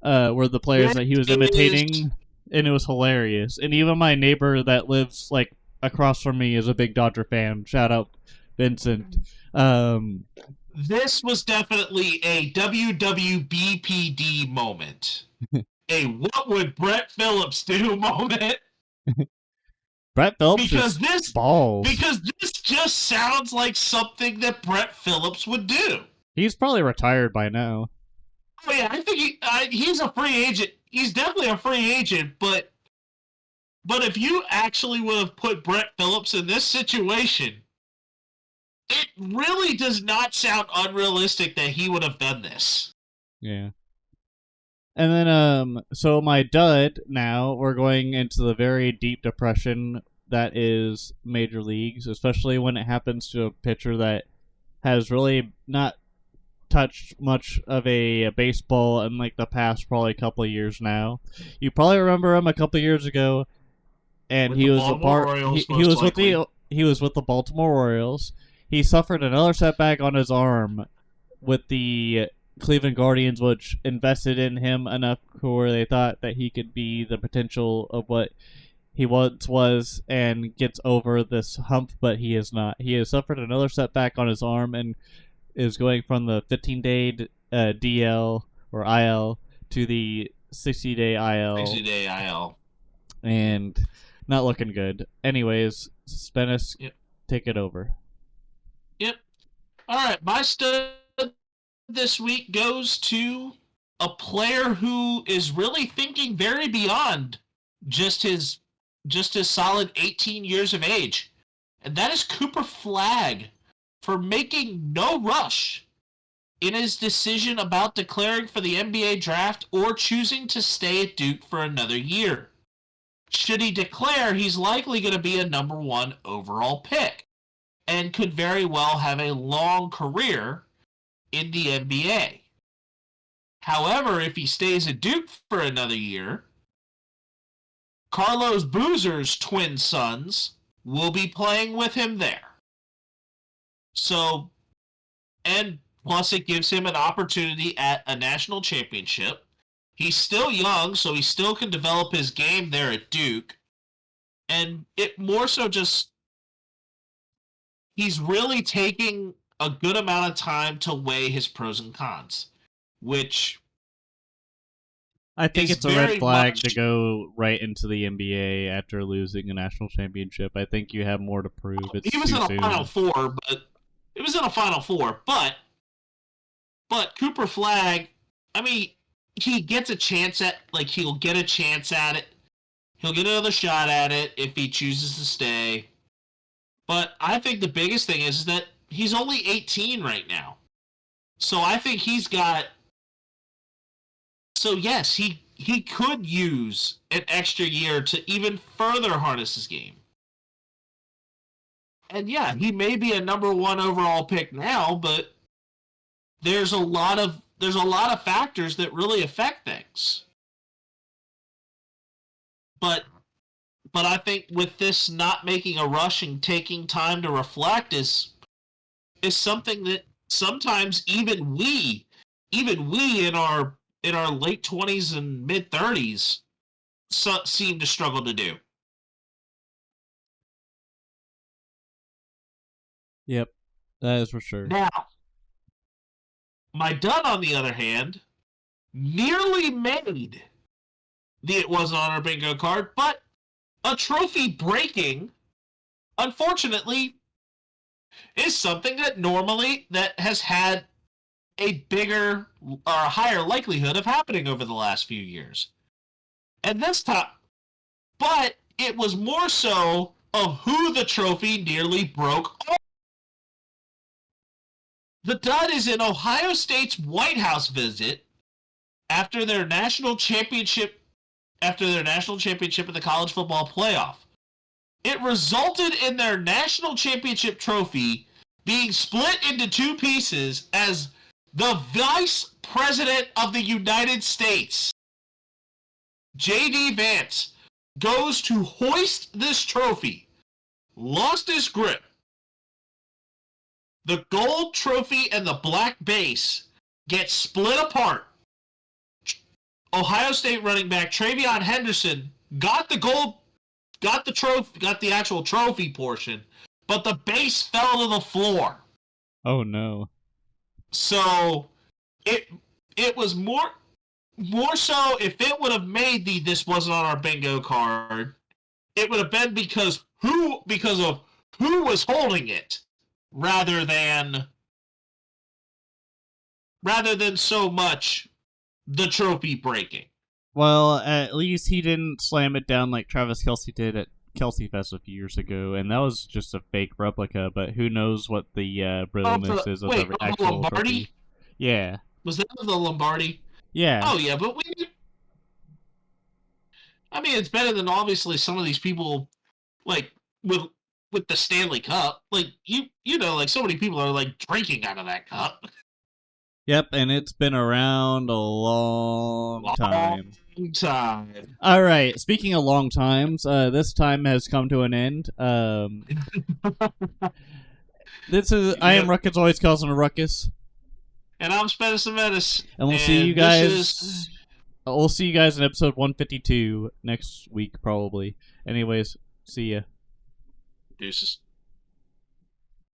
were the players that he was imitating, and it was hilarious. And even my neighbor that lives across from me is a big Dodger fan. Shout out, Vincent. This was definitely a WWBPD moment. A what would Brett Phillips do moment. Brett Phillips balls. Because this just sounds like something that Brett Phillips would do. He's probably retired by now. Oh yeah, I think he's a free agent. He's definitely a free agent, but if you actually would have put Brett Phillips in this situation, it really does not sound unrealistic that he would have done this. Yeah. And then, so my dud now, we're going into the very deep depression that is Major Leagues, especially when it happens to a pitcher that has really not touched much of a baseball in the past probably couple of years now. You probably remember him a couple of years ago, and he was with the Baltimore Orioles. He suffered another setback on his arm with the Cleveland Guardians, which invested in him enough where they thought that he could be the potential of what he once was and gets over this hump, but he is not. He has suffered another setback on his arm and is going from the 15-day DL or IL to the 60-day IL. 60-day IL. And not looking good. Anyways, Spenace, take it over. Yep. All right, my stud this week goes to a player who is really thinking very beyond just his solid 18 years of age. And that is Cooper Flagg for making no rush in his decision about declaring for the NBA draft or choosing to stay at Duke for another year. Should he declare, he's likely going to be a number 1 overall pick and could very well have a long career in the NBA. However, if he stays at Duke for another year, Carlos Boozer's twin sons will be playing with him there. So, and plus it gives him an opportunity at a national championship. He's still young, so he still can develop his game there at Duke. And it more so just, he's really taking a good amount of time to weigh his pros and cons, which I think is it's a red very flag much- to go right into the NBA after losing a national championship. I think you have more to prove. It's he was too in a soon. Final Four, but it was in a Final Four. But Cooper Flagg, I mean, he gets a chance at, like, he'll get a chance at it. He'll get another shot at it if he chooses to stay. But I think the biggest thing is that he's only 18 right now. So I think he's got... So yes, he could use an extra year to even further harness his game. And yeah, he may be a number 1 overall pick now, but there's a lot of factors that really affect things. But I think with this not making a rush and taking time to reflect is something that sometimes even we in our late 20s and mid 30s seem to struggle to do. Yep, that is for sure. Now, my dad, on the other hand, nearly made the It Wasn't on Our Bingo card, but a trophy breaking, unfortunately, is something that normally that has had a bigger or a higher likelihood of happening over the last few years. And this time, but it was more so of who the trophy nearly broke. The dud is in Ohio State's White House visit after their national championship in the college football playoff. It resulted in their national championship trophy being split into 2 pieces as the Vice President of the United States, J.D. Vance, goes to hoist this trophy, lost his grip. The gold trophy and the black base get split apart. Ohio State running back Travion Henderson got the actual trophy portion, but the base fell to the floor. Oh no. So it was more so if it would have made the This Wasn't on Our Bingo card, it would have been because of who was holding it rather than so much the trophy breaking. Well, at least he didn't slam it down like Travis Kelce did at Kelce Fest a few years ago, and that was just a fake replica, but who knows what the realness is of the actual Lombardi? trophy. Yeah. Was that the Lombardi? Yeah. Oh yeah, but I mean, it's better than obviously some of these people, like with the Stanley Cup. Like you know, like so many people are like drinking out of that cup. Yep, and it's been around a long time. All right. Speaking of long times, this time has come to an end. This is I am Ruckus, always causing a ruckus, and I'm Spenace the Menace, and we'll see you guys. We'll see you guys in episode 152 next week, probably. Anyways, see ya. Deuces.